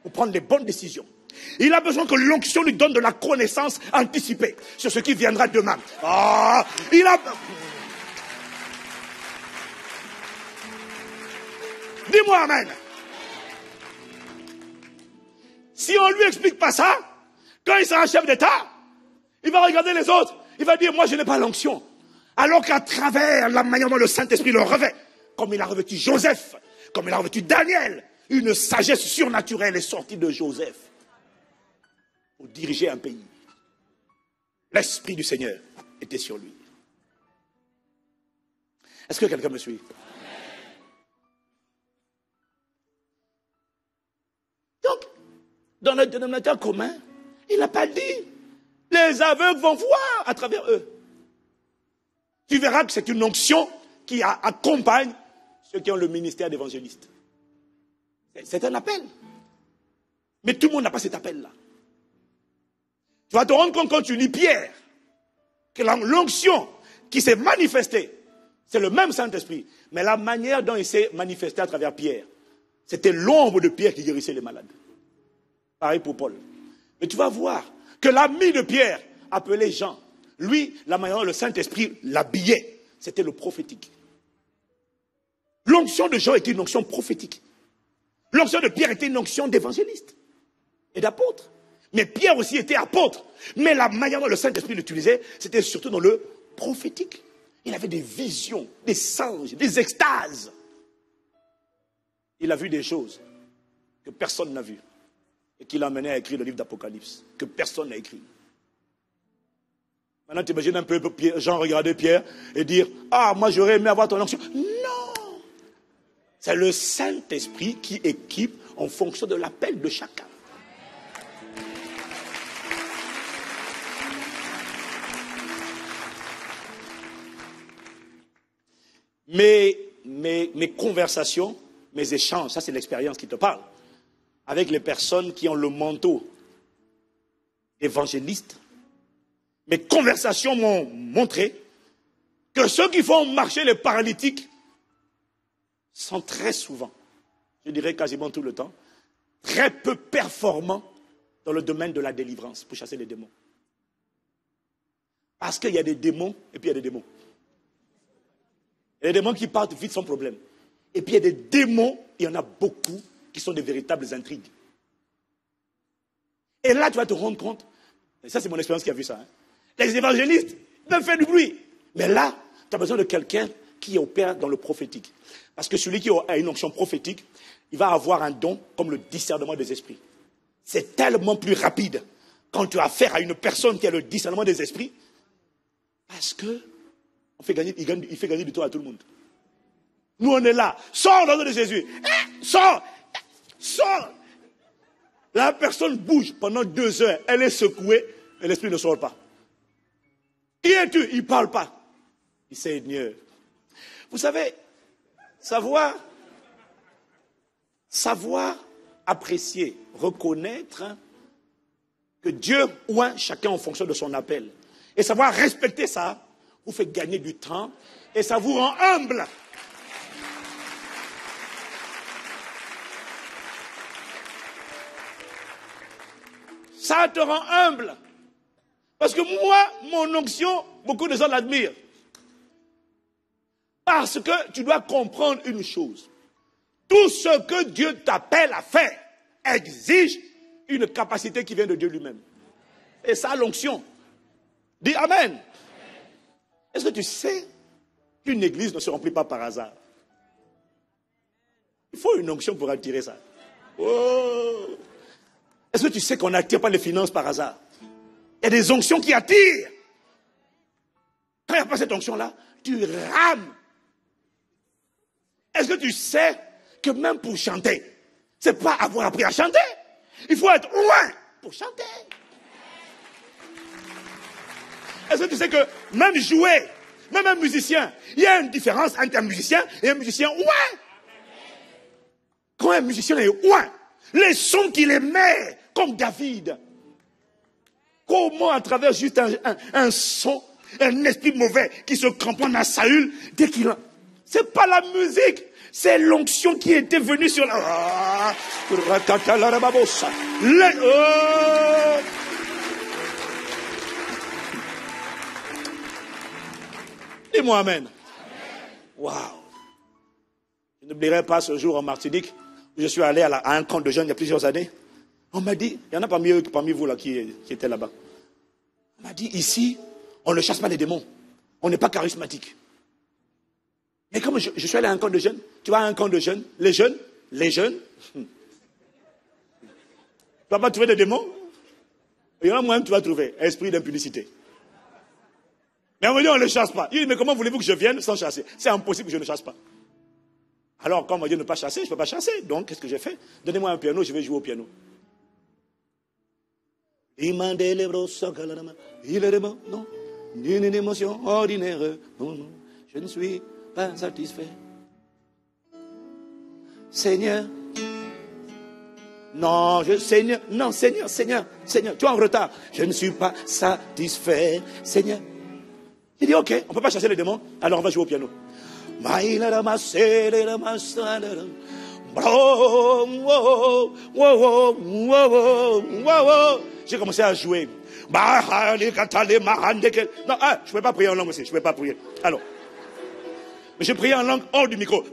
pour prendre les bonnes décisions. Il a besoin que l'onction lui donne de la connaissance anticipée sur ce qui viendra demain. Dis-moi Amen. Si on ne lui explique pas ça, quand il sera chef d'État, il va regarder les autres. Il va dire, moi je n'ai pas l'onction. Alors qu'à travers la manière dont le Saint-Esprit le revêt, comme il a revêtu Joseph, comme il a revêtu Daniel, une sagesse surnaturelle est sortie de Joseph pour diriger un pays. L'Esprit du Seigneur était sur lui. Est-ce que quelqu'un me suit? Donc, dans le dénominateur commun, il n'a pas dit, les aveugles vont voir à travers eux. Tu verras que c'est une onction qui accompagne ceux qui ont le ministère d'évangéliste. C'est un appel. Mais tout le monde n'a pas cet appel-là. Tu vas te rendre compte quand tu lis Pierre, que l'onction qui s'est manifestée, c'est le même Saint-Esprit. Mais la manière dont il s'est manifesté à travers Pierre, c'était l'ombre de Pierre qui guérissait les malades. Pareil pour Paul. Mais tu vas voir que l'ami de Pierre, appelé Jean, lui, la manière dont le Saint-Esprit l'habillait, c'était le prophétique. L'onction de Jean était une onction prophétique. L'onction de Pierre était une onction d'évangéliste et d'apôtre. Mais Pierre aussi était apôtre. Mais la manière dont le Saint-Esprit l'utilisait, c'était surtout dans le prophétique. Il avait des visions, des songes, des extases. Il a vu des choses que personne n'a vues. Et qui l'a mené à écrire le livre d'Apocalypse, que personne n'a écrit. Maintenant, tu imagines un peu Jean regarder Pierre et dire, ah, moi j'aurais aimé avoir ton onction. Non! C'est le Saint-Esprit qui équipe en fonction de l'appel de chacun. Mes conversations, mes échanges, ça c'est l'expérience qui te parle, avec les personnes qui ont le manteau évangéliste, mes conversations m'ont montré que ceux qui font marcher les paralytiques sont très souvent, je dirais quasiment tout le temps, très peu performants dans le domaine de la délivrance pour chasser les démons. Parce qu'il y a des démons et puis il y a des démons. Il y a des démons qui partent vite sans problème. Et puis il y a des démons, il y en a beaucoup, qui sont des véritables intrigues. Et là, tu vas te rendre compte, et ça c'est mon expérience qui a vu ça, les évangélistes peuvent faire du bruit. Mais là, tu as besoin de quelqu'un qui opère dans le prophétique. Parce que celui qui a une onction prophétique, il va avoir un don comme le discernement des esprits. C'est tellement plus rapide quand tu as affaire à une personne qui a le discernement des esprits, parce que il fait gagner du temps à tout le monde. Nous, on est là. Sors dans le nom de Jésus. Sors. Sors. La personne bouge pendant 2 heures. Elle est secouée, et l'esprit ne sort pas. Qui es-tu? Il ne parle pas. Il Seigneur. Vous savez, savoir apprécier, reconnaître que Dieu oint chacun en fonction de son appel. Et savoir respecter ça vous fait gagner du temps et ça vous rend humble. Ça te rend humble. Parce que moi, mon onction, beaucoup de gens l'admirent. Parce que tu dois comprendre une chose. Tout ce que Dieu t'appelle à faire exige une capacité qui vient de Dieu lui-même. Et ça, l'onction. Dis Amen. Est-ce que tu sais qu'une église ne se remplit pas par hasard? Il faut une onction pour attirer ça. Oh. Est-ce que tu sais qu'on n'attire pas les finances par hasard? Il y a des onctions qui attirent. Quand il n'y a pas cette onction-là, tu rames. Est-ce que tu sais que même pour chanter, ce n'est pas avoir appris à chanter. Il faut être loin pour chanter. Est-ce que tu sais que même jouer, même un musicien, il y a une différence entre un musicien et un musicien ouin. Quand un musicien est ouin, les sons qu'il émet, comme David, comment à travers juste un son, un esprit mauvais qui se cramponne à Saül, dès qu'il... C'est pas la musique, c'est l'onction qui était venue sur la... Dis-moi amen. Waouh. Je n'oublierai pas ce jour en Martinique où je suis allé à un camp de jeunes il y a plusieurs années. On m'a dit, il y en a parmi vous là qui étaient là-bas. On m'a dit, ici, on ne chasse pas les démons. On n'est pas charismatique. Mais comme je suis allé à un camp de jeunes, tu vois un camp de jeunes, les jeunes, tu vas pas trouver de démons. Il y en a moins que tu vas trouver, esprit d'impudicité. Mais on me dit, on ne le chasse pas. Il dit, mais comment voulez-vous que je vienne sans chasser? C'est impossible que je ne chasse pas. Alors, quand on m'a dit ne pas chasser, je ne peux pas chasser. Donc, qu'est-ce que j'ai fait? Donnez-moi un piano, je vais jouer au piano. Il est vraiment, non, d'une émotion ordinaire, non, non, je ne suis pas satisfait. Seigneur, non, Seigneur, non, Seigneur, tu es en retard. Je ne suis pas satisfait, Seigneur. Il dit, ok, on ne peut pas chasser les démons, alors on va jouer au piano. J'ai commencé à jouer. Non, je ne peux pas prier en langue aussi, je ne peux pas prier. Alors, je priais en langue hors du micro.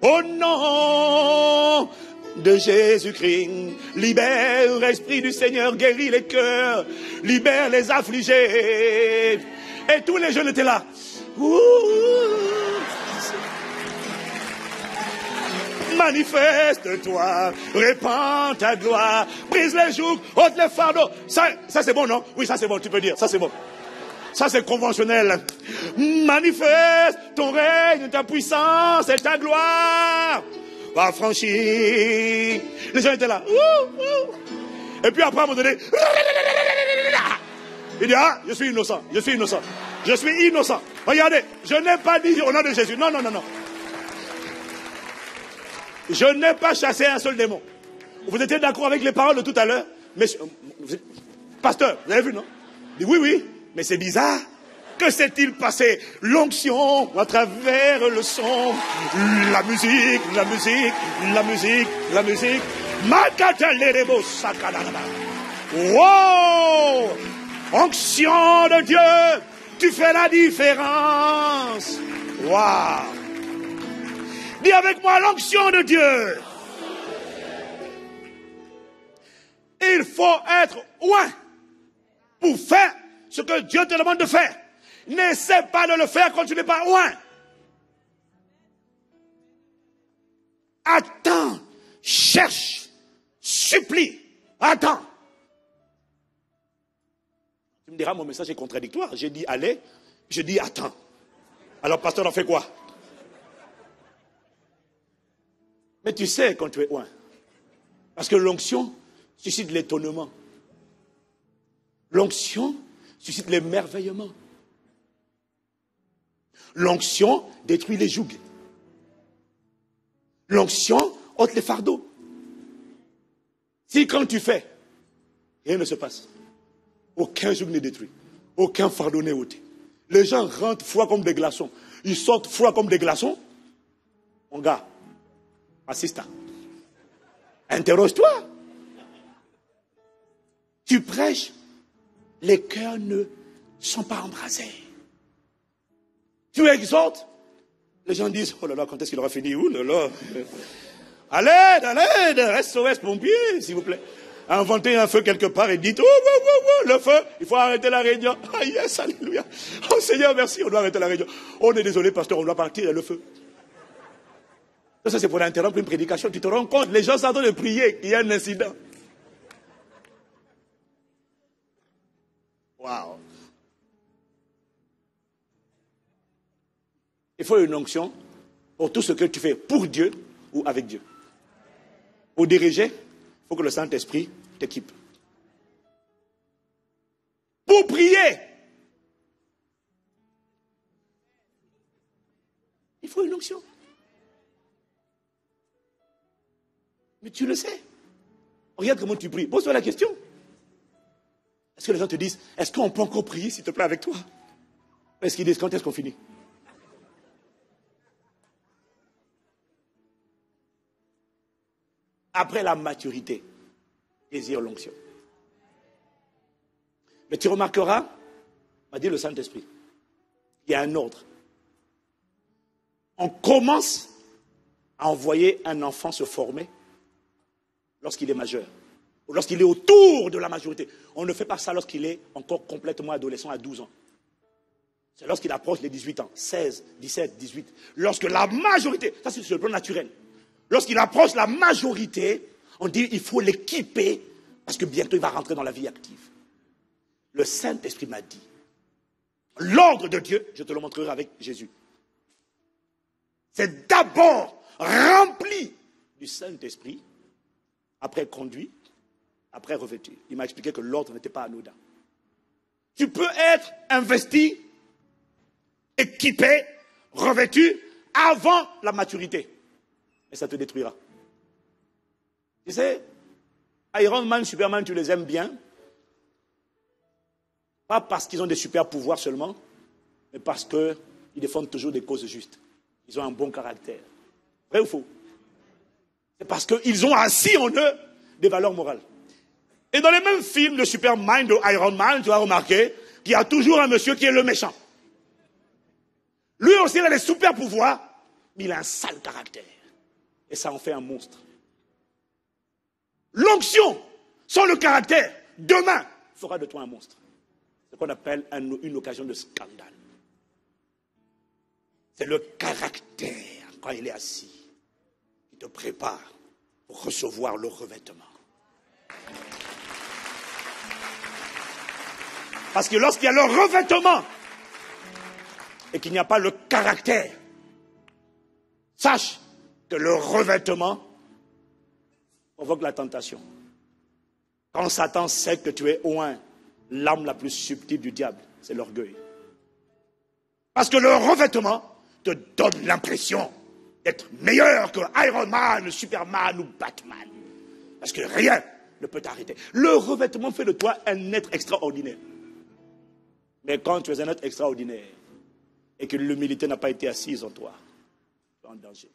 Au nom de Jésus-Christ, libère l'Esprit du Seigneur, guérit les cœurs, libère les affligés. Et tous les jeunes étaient là. Manifeste-toi, répands ta gloire, brise les jougs, ôte les fardeaux. Ça c'est bon, non? Oui, ça c'est bon, tu peux dire, ça c'est bon. Ça c'est conventionnel. Manifeste ton règne, ta puissance et ta gloire. Va franchir. Les gens étaient là. Et puis après, à un moment donné, il dit, ah, je suis innocent. Regardez, je n'ai pas dit au nom de Jésus. Non. Je n'ai pas chassé un seul démon. Vous étiez d'accord avec les paroles de tout à l'heure? Mais, pasteur, vous avez vu, non? Il dit, oui, mais c'est bizarre. Que s'est-il passé? L'onction à travers le son, la musique. Wow! Onction de Dieu, tu fais la différence. Wow! Dis avec moi l'onction de Dieu. Il faut être loin pour faire ce que Dieu te demande de faire. N'essaie pas de le faire quand tu n'es pas loin. Attends, cherche, supplie, attends. Tu me diras, mon message est contradictoire. J'ai dit allez, je dis attends. Alors, pasteur, on fait quoi? Mais tu sais quand tu es loin. Parce que l'onction suscite l'étonnement. L'onction suscite l'émerveillement. L'onction détruit les jougs. L'onction ôte les fardeaux. Si quand tu fais, rien ne se passe. Aucun joug n'est détruit. Aucun fardeau n'est ôté. Les gens rentrent froids comme des glaçons. Ils sortent froids comme des glaçons. Mon gars, assiste. Interroge-toi. Tu prêches, les cœurs ne sont pas embrasés. Tu exhortes, les gens disent, oh là là, quand est-ce qu'il aura fini? Ouh là là. À l'aide, SOS pompiers, s'il vous plaît. Inventez un feu quelque part et dites, le feu, il faut arrêter la réunion. Ah yes, alléluia. Oh Seigneur, merci, on doit arrêter la réunion. On est désolé, pasteur, on doit partir, il y a le feu. Ça, c'est pour interrompre une prédication. Tu te rends compte, les gens sont en train de prier, il y a un incident. Waouh. Il faut une onction pour tout ce que tu fais pour Dieu ou avec Dieu. Pour diriger, il faut que le Saint-Esprit t'équipe. Pour prier, il faut une onction. Mais tu le sais. Regarde comment tu pries. Pose-toi la question. Est-ce que les gens te disent, est-ce qu'on peut encore prier, s'il te plaît, avec toi? Est-ce qu'ils disent, quand est-ce qu'on finit? Après la maturité, désire l'onction. Mais tu remarqueras, m'a dit le Saint-Esprit, il y a un ordre. On commence à envoyer un enfant se former lorsqu'il est majeur, ou lorsqu'il est autour de la majorité. On ne fait pas ça lorsqu'il est encore complètement adolescent à 12 ans. C'est lorsqu'il approche les 18 ans, 16, 17, 18. Lorsque la majorité, ça c'est sur le plan naturel, lorsqu'il approche la majorité, on dit il faut l'équiper parce que bientôt il va rentrer dans la vie active. Le Saint-Esprit m'a dit, l'ordre de Dieu, je te le montrerai avec Jésus, c'est d'abord rempli du Saint-Esprit, après conduit, après revêtu. Il m'a expliqué que l'ordre n'était pas anodin. Tu peux être investi, équipé, revêtu avant la maturité. Et ça te détruira. Tu sais, Iron Man, Superman, tu les aimes bien. Pas parce qu'ils ont des super pouvoirs seulement, mais parce qu'ils défendent toujours des causes justes. Ils ont un bon caractère. Vrai ou faux? C'est parce qu'ils ont assis en eux des valeurs morales. Et dans les mêmes films de Superman, de Iron Man, tu vas remarquer qu'il y a toujours un monsieur qui est le méchant. Lui aussi, il a des super pouvoirs, mais il a un sale caractère. Et ça en fait un monstre. L'onction, sans le caractère, demain, fera de toi un monstre. C'est ce qu'on appelle une occasion de scandale. C'est le caractère, quand il est assis, qui te prépare pour recevoir le revêtement. Parce que lorsqu'il y a le revêtement et qu'il n'y a pas le caractère, sache que le revêtement provoque la tentation. Quand Satan sait que tu es oint, l'arme la plus subtile du diable, c'est l'orgueil. Parce que le revêtement te donne l'impression d'être meilleur que Iron Man, Superman ou Batman. Parce que rien ne peut t'arrêter. Le revêtement fait de toi un être extraordinaire. Mais quand tu es un être extraordinaire et que l'humilité n'a pas été assise en toi, tu es en danger.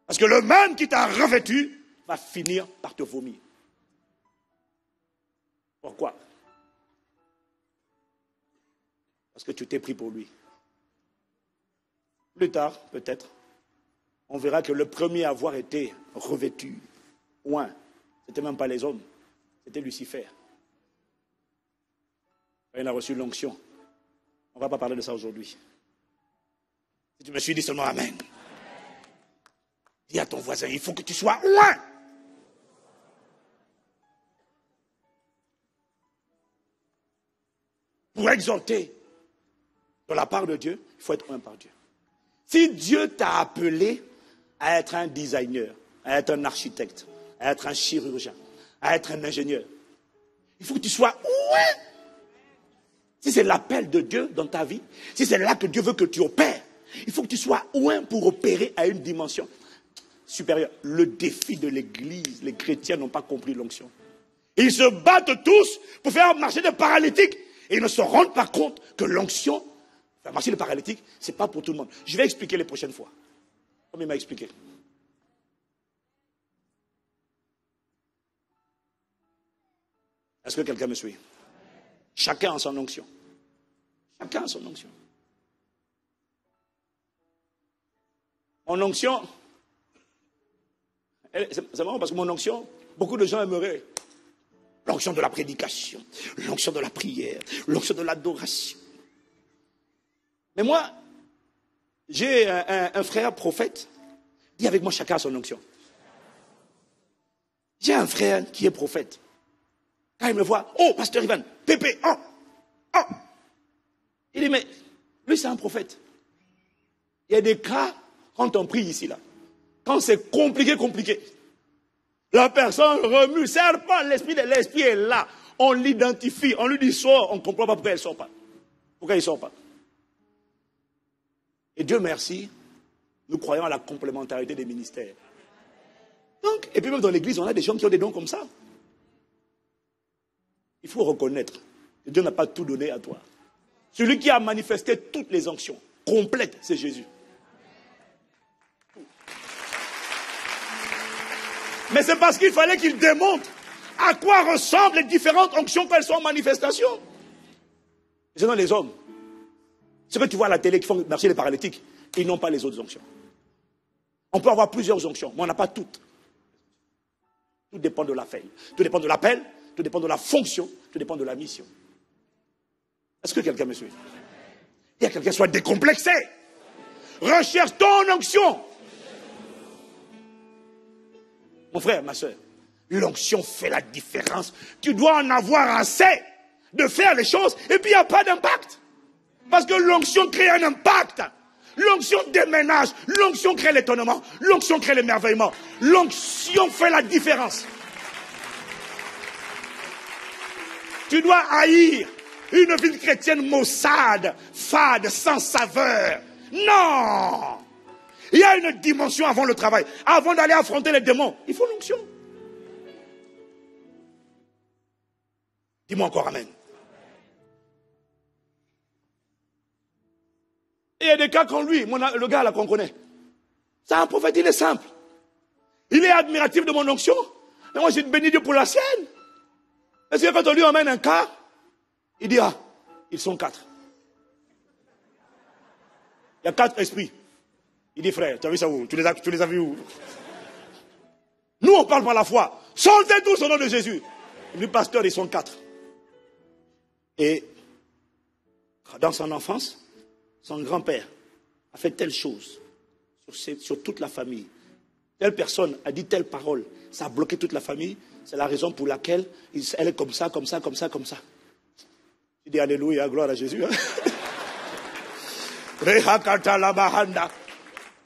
Parce que le même qui t'a revêtu va finir par te vomir. Pourquoi? Parce que tu t'es pris pour lui. Plus tard, peut-être, on verra que le premier à avoir été revêtu, oint, ce n'était même pas les hommes, c'était Lucifer. Il a reçu l'onction. On ne va pas parler de ça aujourd'hui. Si tu me suis dit seulement Amen. Dis à ton voisin, il faut que tu sois oint. Pour exalter de la part de Dieu, il faut être oint par Dieu. Si Dieu t'a appelé à être un designer, à être un architecte, à être un chirurgien, à être un ingénieur, il faut que tu sois oint. Si c'est l'appel de Dieu dans ta vie, si c'est là que Dieu veut que tu opères, il faut que tu sois oint pour opérer à une dimension supérieure. Le défi de l'Église, les chrétiens n'ont pas compris l'onction. Ils se battent tous pour faire marcher des paralytiques. Et ils ne se rendent pas compte que l'onction, faire marcher les paralytiques, ce n'est pas pour tout le monde. Je vais expliquer les prochaines fois. Comme il m'a expliqué. Est-ce que quelqu'un me suit? Chacun a son onction. Chacun a son onction. Mon onction, c'est marrant parce que mon onction, beaucoup de gens aimeraient l'onction de la prédication, l'onction de la prière, l'onction de l'adoration. Mais moi, j'ai un frère prophète Dis avec moi, chacun a son onction. J'ai un frère qui est prophète. Quand il me voit, oh, pasteur Ivan, Pépé, oh, oh. Il dit, mais lui, c'est un prophète. Il y a des cas, quand on prie ici, là, quand c'est compliqué, la personne remue, serpent, l'esprit est là. On l'identifie, on lui dit sort, on ne comprend pas pourquoi elle ne sort pas. Pourquoi il ne sort pas? Et Dieu merci, nous croyons à la complémentarité des ministères. Donc, et puis même dans l'église, on a des gens qui ont des dons comme ça. Il faut reconnaître que Dieu n'a pas tout donné à toi. Celui qui a manifesté toutes les onctions complètes, c'est Jésus. Mais c'est parce qu'il fallait qu'il démontre à quoi ressemblent les différentes onctions quand elles sont en manifestation. Sinon, les hommes, ce que tu vois à la télé qui font marcher les paralytiques, ils n'ont pas les autres onctions. On peut avoir plusieurs onctions, mais on n'a pas toutes. Tout dépend de l'appel. Tout dépend de l'appel, tout dépend de la fonction, tout dépend de la mission. Est-ce que quelqu'un me suit? Il y a quelqu'un qui soit décomplexé. Recherche ton onction. Mon frère, ma soeur, l'onction fait la différence. Tu dois en avoir assez de faire les choses et puis il n'y a pas d'impact. Parce que l'onction crée un impact. L'onction déménage. L'onction crée l'étonnement. L'onction crée l'émerveillement. L'onction fait la différence. Tu dois haïr une vie chrétienne maussade, fade, sans saveur. Non! Il y a une dimension avant le travail. Avant d'aller affronter les démons, il faut l'onction. Dis-moi encore amen. Et il y a des cas comme lui, le gars là qu'on connaît. C'est un prophète, il est simple. Il est admiratif de mon onction. Et moi, j'ai béni Dieu pour la sienne. Parce que quand on lui emmène un cas, il dit, ah, ils sont 4. Il y a 4 esprits. Il dit, frère, tu as vu ça où? Tu les as vus où? Nous, on parle par la foi. Sortez tous au nom de Jésus. Il dit, pasteur, ils sont 4. Et dans son enfance, son grand-père a fait telle chose sur toute la famille. Telle personne a dit telle parole. Ça a bloqué toute la famille. C'est la raison pour laquelle elle est comme ça, comme ça, comme ça, comme ça. Il dit alléluia, gloire à Jésus. Hein?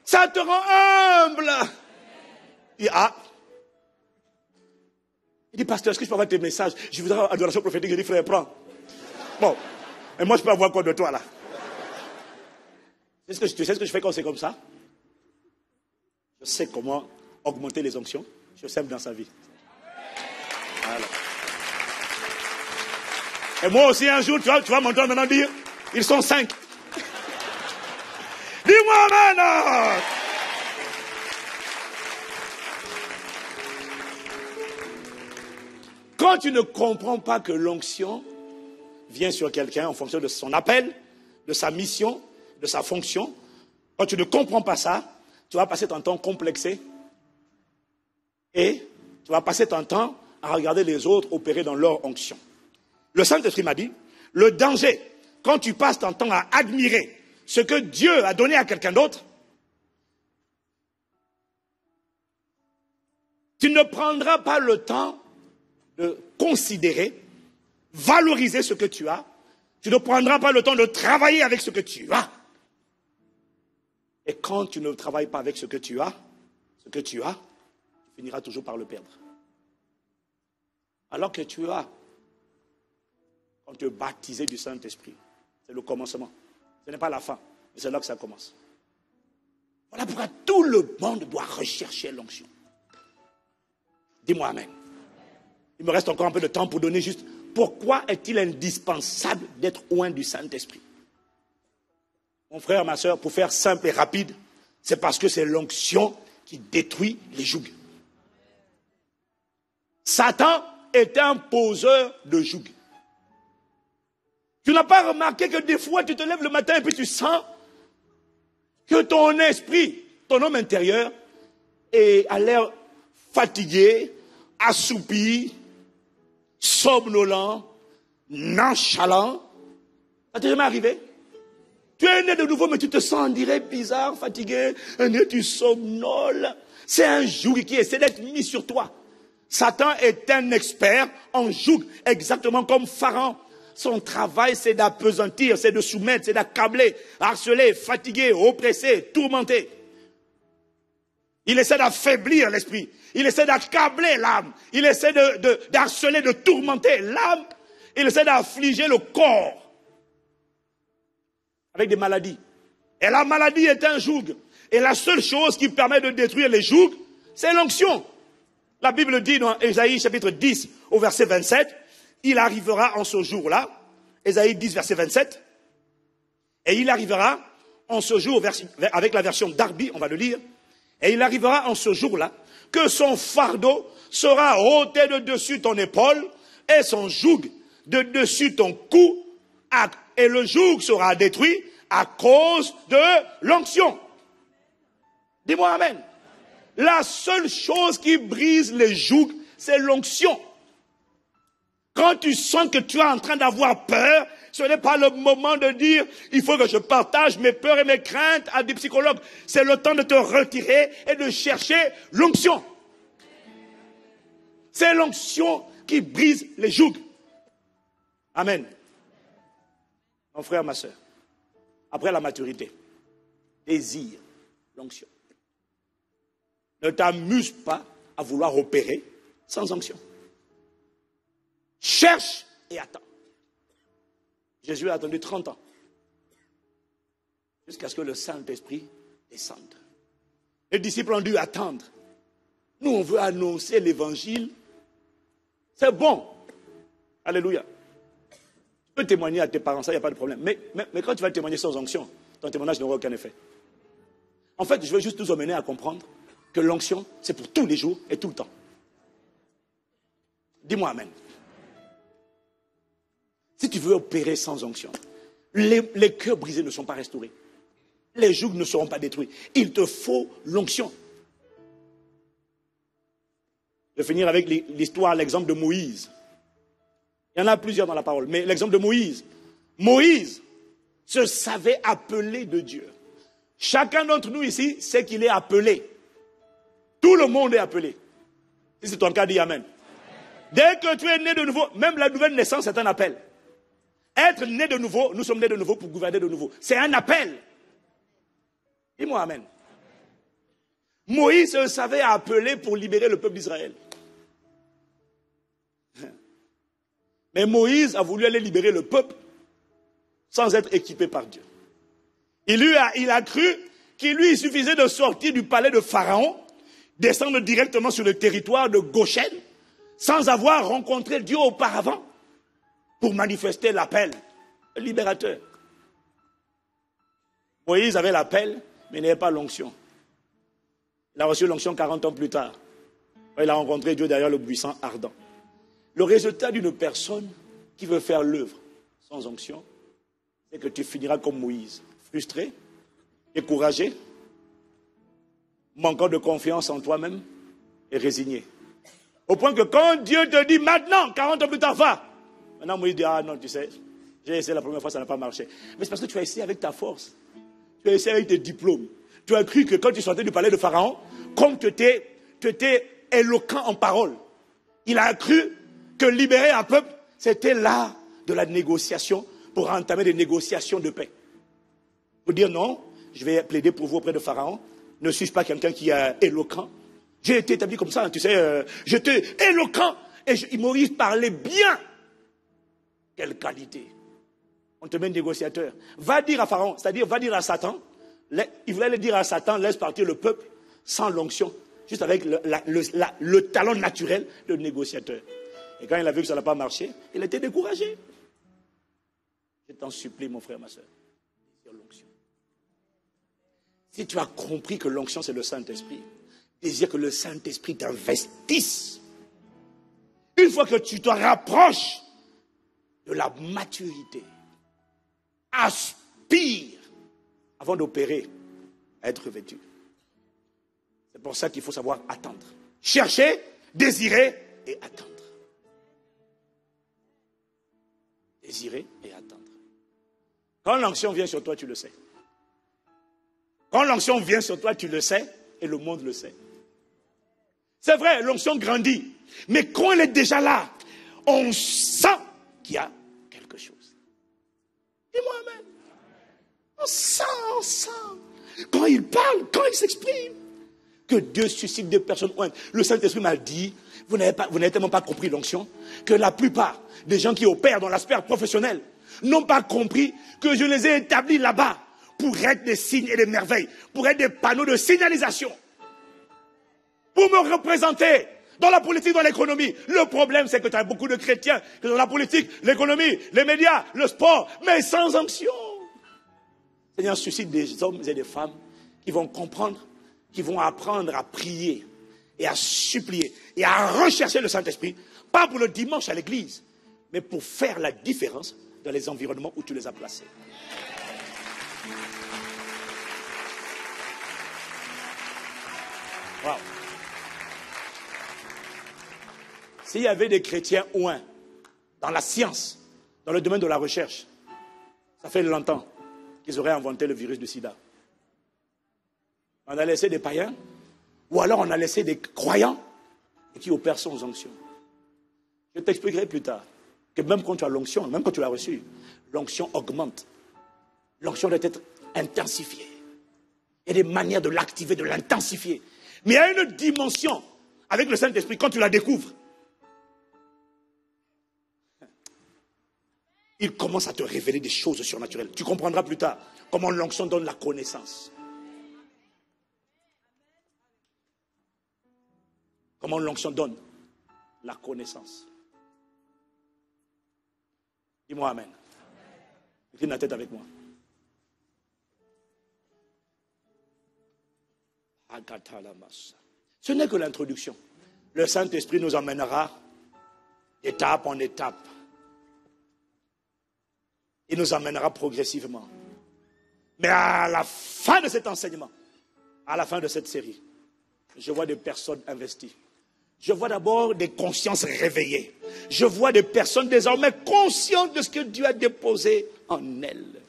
Ça te rend humble. Il dit, ah. Il dit, pasteur, est-ce que je peux avoir tes messages? Je voudrais avoir adoration prophétique. Je dis, frère, prends. Bon. Et moi, je peux avoir quoi de toi, là? Tu sais ce que je fais quand c'est comme ça? Je sais comment augmenter les onctions. Je sème dans sa vie. Voilà. Et moi aussi, un jour, tu vas m'entendre maintenant dire, ils sont 5. Dis-moi maintenant. Quand tu ne comprends pas que l'onction vient sur quelqu'un en fonction de son appel, de sa mission, de sa fonction, quand tu ne comprends pas ça, tu vas passer ton temps complexé et tu vas passer ton temps à regarder les autres opérer dans leur onction. Le Saint-Esprit m'a dit, le danger, quand tu passes ton temps à admirer ce que Dieu a donné à quelqu'un d'autre, tu ne prendras pas le temps de considérer, valoriser ce que tu as. Tu ne prendras pas le temps de travailler avec ce que tu as. Et quand tu ne travailles pas avec ce que tu as, tu finiras toujours par le perdre. Alors que tu as, quand tu es baptisé du Saint-Esprit, c'est le commencement. Ce n'est pas la fin, mais c'est là que ça commence. Voilà pourquoi tout le monde doit rechercher l'onction. Dis-moi amen. Il me reste encore un peu de temps pour donner juste pourquoi est-il indispensable d'être oint du Saint-Esprit. Mon frère, ma soeur, pour faire simple et rapide, c'est parce que c'est l'onction qui détruit les jougs. Satan est un poseur de jougs. Tu n'as pas remarqué que des fois tu te lèves le matin et puis tu sens que ton esprit, ton homme intérieur, a l'air fatigué, assoupi, somnolent, nonchalant. Ça t'est jamais arrivé? Tu es né de nouveau, mais tu te sens, on dirait, bizarre, fatigué, tu somnoles. C'est un joug qui essaie d'être mis sur toi. Satan est un expert en joug, exactement comme Pharaon. Son travail, c'est d'appesantir, c'est de soumettre, c'est d'accabler, harceler, fatiguer, oppresser, tourmenter. Il essaie d'affaiblir l'esprit. Il essaie d'accabler l'âme. Il essaie d'harceler, de tourmenter l'âme. Il essaie d'affliger le corps avec des maladies. Et la maladie est un joug. Et la seule chose qui permet de détruire les jougs, c'est l'onction. La Bible dit dans Ésaïe chapitre 10 au verset 27, il arrivera en ce jour-là, Ésaïe 10 verset 27, et il arrivera en ce jour, avec la version Darby, on va le lire, et il arrivera en ce jour-là que son fardeau sera ôté de dessus ton épaule et son joug de dessus ton cou, et le joug sera détruit à cause de l'onction. Dis-moi amen. La seule chose qui brise les jougs, c'est l'onction. Quand tu sens que tu es en train d'avoir peur, ce n'est pas le moment de dire, il faut que je partage mes peurs et mes craintes à des psychologues. C'est le temps de te retirer et de chercher l'onction. C'est l'onction qui brise les jougs. Amen. Mon frère, ma soeur, après la maturité, désire l'onction. Ne t'amuse pas à vouloir opérer sans onction. Cherche et attends. Jésus a attendu 30 ans jusqu'à ce que le Saint-Esprit descende. Les disciples ont dû attendre. Nous, on veut annoncer l'évangile. C'est bon. Alléluia. Tu peux témoigner à tes parents, ça, il n'y a pas de problème. Mais quand tu vas témoigner sans onction, ton témoignage n'aura aucun effet. En fait, je veux juste nous emmener à comprendre que l'onction, c'est pour tous les jours et tout le temps. Dis-moi amen. Si tu veux opérer sans onction, les cœurs brisés ne sont pas restaurés. Les jougs ne seront pas détruits. Il te faut l'onction. Je vais finir avec l'histoire, l'exemple de Moïse. Il y en a plusieurs dans la parole, mais l'exemple de Moïse. Moïse se savait appelé de Dieu. Chacun d'entre nous ici sait qu'il est appelé. Tout le monde est appelé. Si c'est ton cas, dis Amen. Dès que tu es né de nouveau, même la nouvelle naissance est un appel. Être né de nouveau, nous sommes nés de nouveau pour gouverner de nouveau. C'est un appel. Dis-moi Amen. Moïse se savait appelé pour libérer le peuple d'Israël. Mais Moïse a voulu aller libérer le peuple sans être équipé par Dieu. Il a cru qu'il lui suffisait de sortir du palais de Pharaon, descendre directement sur le territoire de Goshen, sans avoir rencontré Dieu auparavant, pour manifester l'appel, le libérateur. Moïse avait l'appel, mais il n'avait pas l'onction. Il a reçu l'onction 40 ans plus tard. Il a rencontré Dieu derrière le buisson ardent. Le résultat d'une personne qui veut faire l'œuvre sans onction, c'est que tu finiras comme Moïse, frustré, découragé, manquant de confiance en toi-même et résigné. Au point que quand Dieu te dit maintenant, 40 ans plus tard, va. Maintenant Moïse dit, ah non, tu sais, j'ai essayé la première fois, ça n'a pas marché. Mais c'est parce que tu as essayé avec ta force. Tu as essayé avec tes diplômes. Tu as cru que quand tu sortais du palais de Pharaon, comme tu étais éloquent en parole, il a cru que libérer un peuple, c'était l'art de la négociation pour entamer des négociations de paix. Pour dire non, je vais plaider pour vous auprès de Pharaon. Ne suis-je pas quelqu'un qui est éloquent? J'ai été établi comme ça, tu sais, j'étais éloquent et Moïse parlait bien. Quelle qualité! On te met négociateur. Va dire à Pharaon, c'est-à-dire va dire à Satan, il voulait le dire à Satan, laisse partir le peuple sans l'onction, juste avec le talent naturel de négociateur. Et quand il a vu que ça n'a pas marché, il était découragé. Je t'en supplie, mon frère, ma soeur, désire l'onction. Si tu as compris que l'onction, c'est le Saint-Esprit, désire que le Saint-Esprit t'investisse. Une fois que tu te rapproches de la maturité, aspire avant d'opérer à être vêtu. C'est pour ça qu'il faut savoir attendre. Chercher, désirer et attendre. Désirer et attendre. Quand l'onction vient sur toi, tu le sais. Quand l'onction vient sur toi, tu le sais et le monde le sait. C'est vrai, l'onction grandit. Mais quand elle est déjà là, on sent qu'il y a quelque chose. Dis-moi amen. On sent. Quand il parle, quand il s'exprime, que Dieu suscite des personnes. Le Saint-Esprit m'a dit, vous n'avez tellement pas compris l'onction, que la plupart des gens qui opèrent dans l'aspect professionnel n'ont pas compris que je les ai établis là-bas pour être des signes et des merveilles, pour être des panneaux de signalisation, pour me représenter dans la politique, dans l'économie. Le problème, c'est que tu as beaucoup de chrétiens qui sont dans la politique, l'économie, les médias, le sport, mais sans onction. Seigneur suscite des hommes et des femmes qui vont comprendre, qui vont apprendre à prier et à supplier et à rechercher le Saint-Esprit, pas pour le dimanche à l'église, mais pour faire la différence dans les environnements où tu les as placés. Wow. S'il y avait des chrétiens ouins dans la science, dans le domaine de la recherche, ça fait longtemps qu'ils auraient inventé le virus du sida. On a laissé des païens, ou alors on a laissé des croyants qui opèrent sans onction. Je t'expliquerai plus tard que même quand tu as l'onction, même quand tu l'as reçue, l'onction augmente. L'onction doit être intensifiée. Il y a des manières de l'activer, de l'intensifier. Mais il y a une dimension avec le Saint-Esprit quand tu la découvres. Il commence à te révéler des choses surnaturelles. Tu comprendras plus tard comment l'onction donne la connaissance. Comment l'onction donne la connaissance. Dis-moi amen. Incline la tête avec moi. Ce n'est que l'introduction. Le Saint-Esprit nous emmènera étape en étape. Il nous emmènera progressivement. Mais à la fin de cet enseignement, à la fin de cette série, je vois des personnes investies. Je vois d'abord des consciences réveillées. Je vois des personnes désormais conscientes de ce que Dieu a déposé en elles.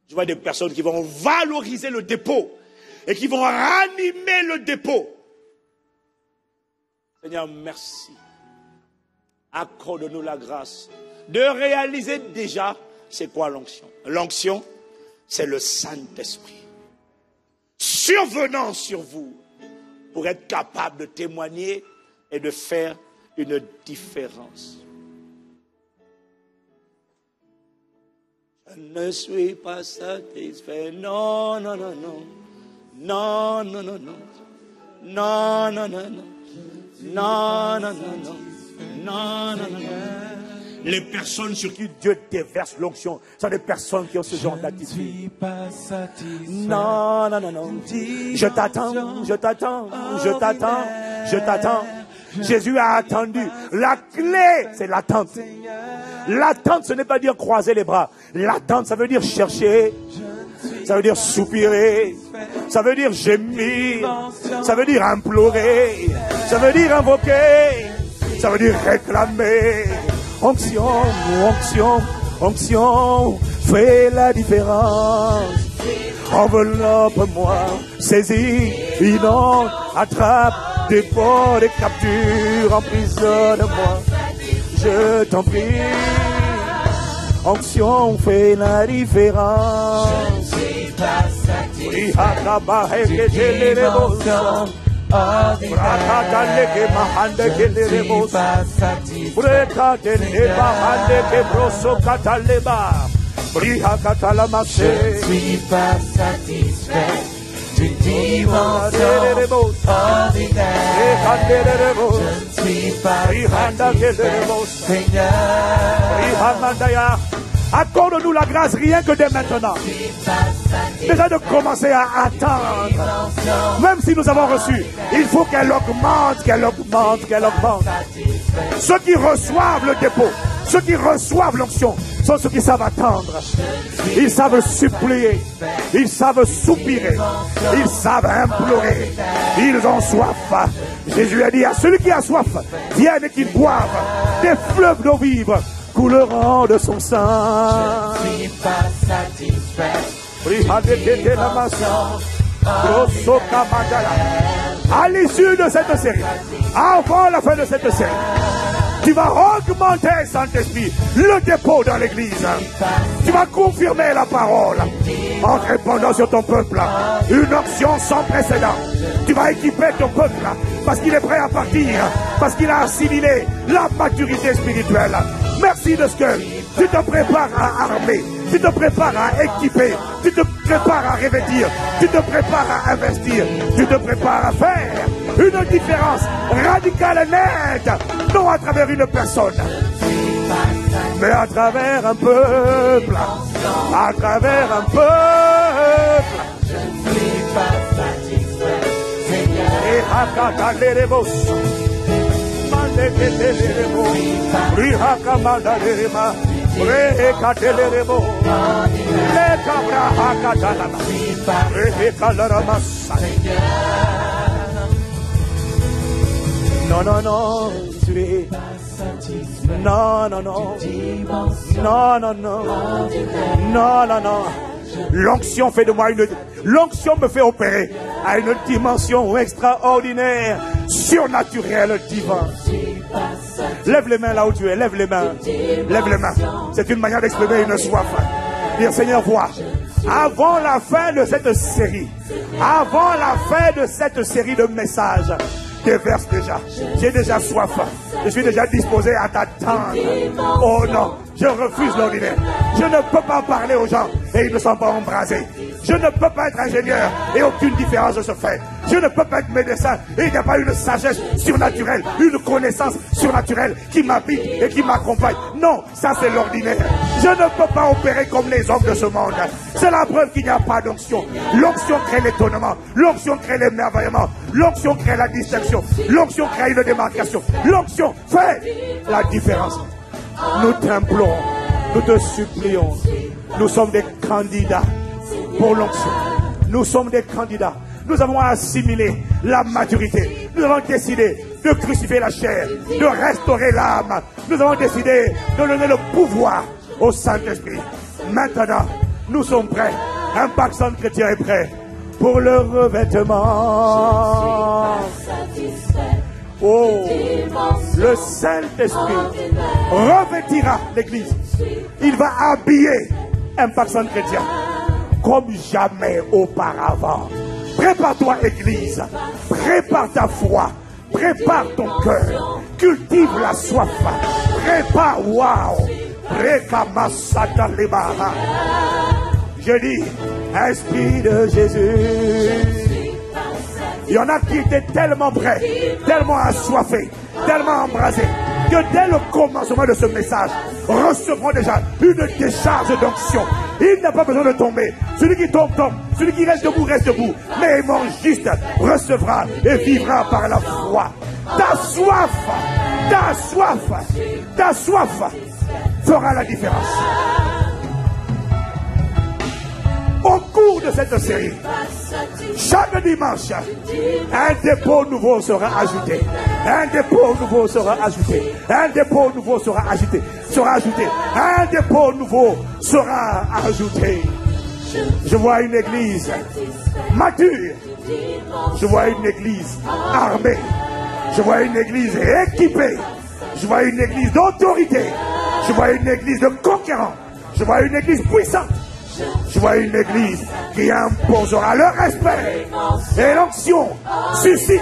Je vois des personnes qui vont valoriser le dépôt et qui vont ranimer le dépôt. Seigneur, merci. Accorde-nous la grâce de réaliser déjà c'est quoi l'onction. L'onction, c'est le Saint-Esprit survenant sur vous pour être capable de témoigner et de faire une différence. Je ne suis pas satisfait. Non, non, non, non. Non, non, non, non. Non, non, non, non. Non, non, non, non. Non, non, non, non. Les personnes sur qui Dieu déverse l'onction sont des personnes qui ont ce genre d'attitude. Non, non, non, non. Je t'attends, je t'attends, je t'attends, je t'attends. Jésus a attendu. La clé, c'est l'attente. L'attente, ce n'est pas dire croiser les bras. L'attente, ça veut dire chercher. Ça veut dire soupirer. Ça veut dire gémir. Ça veut dire implorer. Ça veut dire invoquer. Ça veut dire réclamer. Onction, onction, onction, fais la différence. Enveloppe-moi, saisis, inonde, attrape, dépose, capture, emprisonne-moi. Je t'en prie. Onction, fais la différence. Je ne suis pas satisfait. d'une dimension ordinaire. Je ne suis pas satisfait, Seigneur. Accorde-nous la grâce rien que dès maintenant. Déjà de commencer à attendre. Même si nous avons reçu, il faut qu'elle augmente, qu'elle augmente, qu'elle augmente. Ceux qui reçoivent le dépôt, ceux qui reçoivent l'onction, sont ceux qui savent attendre. Ils savent supplier. Ils savent soupirer. Ils savent implorer. Ils ont soif. Jésus a dit à celui qui a soif, vienne et qu'il boive des fleuves d'eau vive couleront de son sang. Je ne suis pas satisfait. À l'issue de cette série, avant la fin de cette série, tu vas augmenter, Saint-Esprit, le dépôt dans l'église. Tu vas confirmer la parole en répandant sur ton peuple une onction sans précédent. Tu vas équiper ton peuple parce qu'il est prêt à partir, parce qu'il a assimilé la maturité spirituelle. Merci de ce que tu te prépares à armer, tu te prépares à équiper, tu te prépares à revêtir, tu te prépares à investir, tu te prépares à faire une différence radicale et nette, non à travers une personne, mais à travers un peuple, à travers un peuple. Je ne suis pas satisfait, Seigneur. Non, non, non, tu es. Non, non, non. Non, non, non. Non, non, non. L'onction fait de moi une... L'onction me fait opérer à une dimension extraordinaire, surnaturelle, divine. Lève les mains là où tu es, lève les mains. Lève les mains. C'est une manière d'exprimer une soif. Dire, Seigneur, vois. Avant la fin de cette série, avant la fin de cette série de messages, déverse déjà. J'ai déjà soif. Je suis déjà disposé à t'attendre. Oh non, je refuse l'ordinaire. Je ne peux pas parler aux gens et ils ne sont pas embrasés. Je ne peux pas être ingénieur et aucune différence ne se fait. Je ne peux pas être médecin et il n'y a pas une sagesse surnaturelle, une connaissance surnaturelle qui m'habite et qui m'accompagne. Non, ça c'est l'ordinaire. Je ne peux pas opérer comme les hommes de ce monde. C'est la preuve qu'il n'y a pas d'onction. L'onction crée l'étonnement. L'onction crée l'émerveillement. L'onction crée la distinction. L'onction crée une démarcation. L'onction fait la différence. Nous t'implorons, nous te supplions. Nous sommes des candidats pour l'onction. Nous sommes des candidats. Nous avons assimilé la maturité. Nous avons décidé de crucifier la chair, de restaurer l'âme. Nous avons décidé de donner le pouvoir au Saint-Esprit. Maintenant, nous sommes prêts. Impact Centre Chrétien est prêt pour le revêtement. Oh, le Saint-Esprit revêtira l'Église. Il va habiller Impact Centre Chrétien comme jamais auparavant. Prépare-toi, Église. Prépare ta foi. Prépare ton cœur. Cultive la soif. Prépare, waouh. Je dis, Esprit de Jésus. Il y en a qui étaient tellement prêts, tellement assoiffés, tellement embrasés, que dès le commencement de ce message, recevront déjà une décharge d'onction. Il n'a pas besoin de tomber. Celui qui tombe, tombe. Celui qui reste debout, reste debout. Mais il mange juste, recevra et vivra par la foi. Ta soif, ta soif, ta soif fera la différence. Au cours de cette série, chaque dimanche, un dépôt nouveau sera ajouté. Un dépôt nouveau sera ajouté. Un dépôt nouveau sera ajouté. Un dépôt nouveau sera ajouté. Je vois une église mature. Je vois une église armée. Je vois une église équipée. Je vois une église d'autorité. Je vois une église de conquérants. Je vois une église puissante. Je vois une église qui imposera le respect. Et l'onction suscite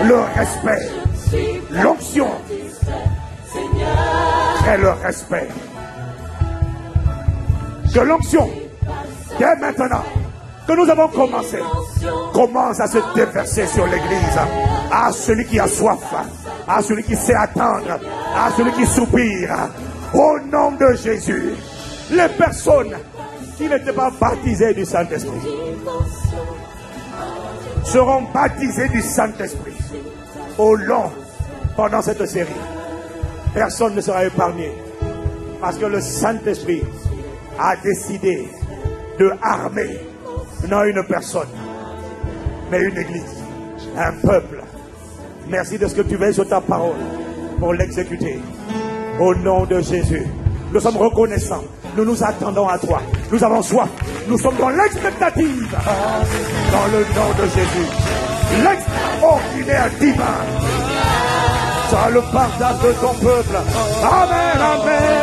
le respect. L'onction crée le respect. Que l'onction, dès maintenant, que nous avons commencé, commence à se déverser sur l'église. À celui qui a soif, à celui qui sait attendre, à celui qui soupire. Au nom de Jésus, les personnes qui n'étaient pas baptisés du Saint-Esprit seront baptisés du Saint-Esprit au long, pendant cette série. Personne ne sera épargné parce que le Saint-Esprit a décidé de armer non une personne mais une église, un peuple. Merci de ce que tu veilles sur ta parole pour l'exécuter au nom de Jésus. Nous sommes reconnaissants. Nous nous attendons à toi. Nous avons soif. Nous sommes dans l'expectative. Dans le nom de Jésus. L'extraordinaire divin. Sois le partage de ton peuple. Amen, amen.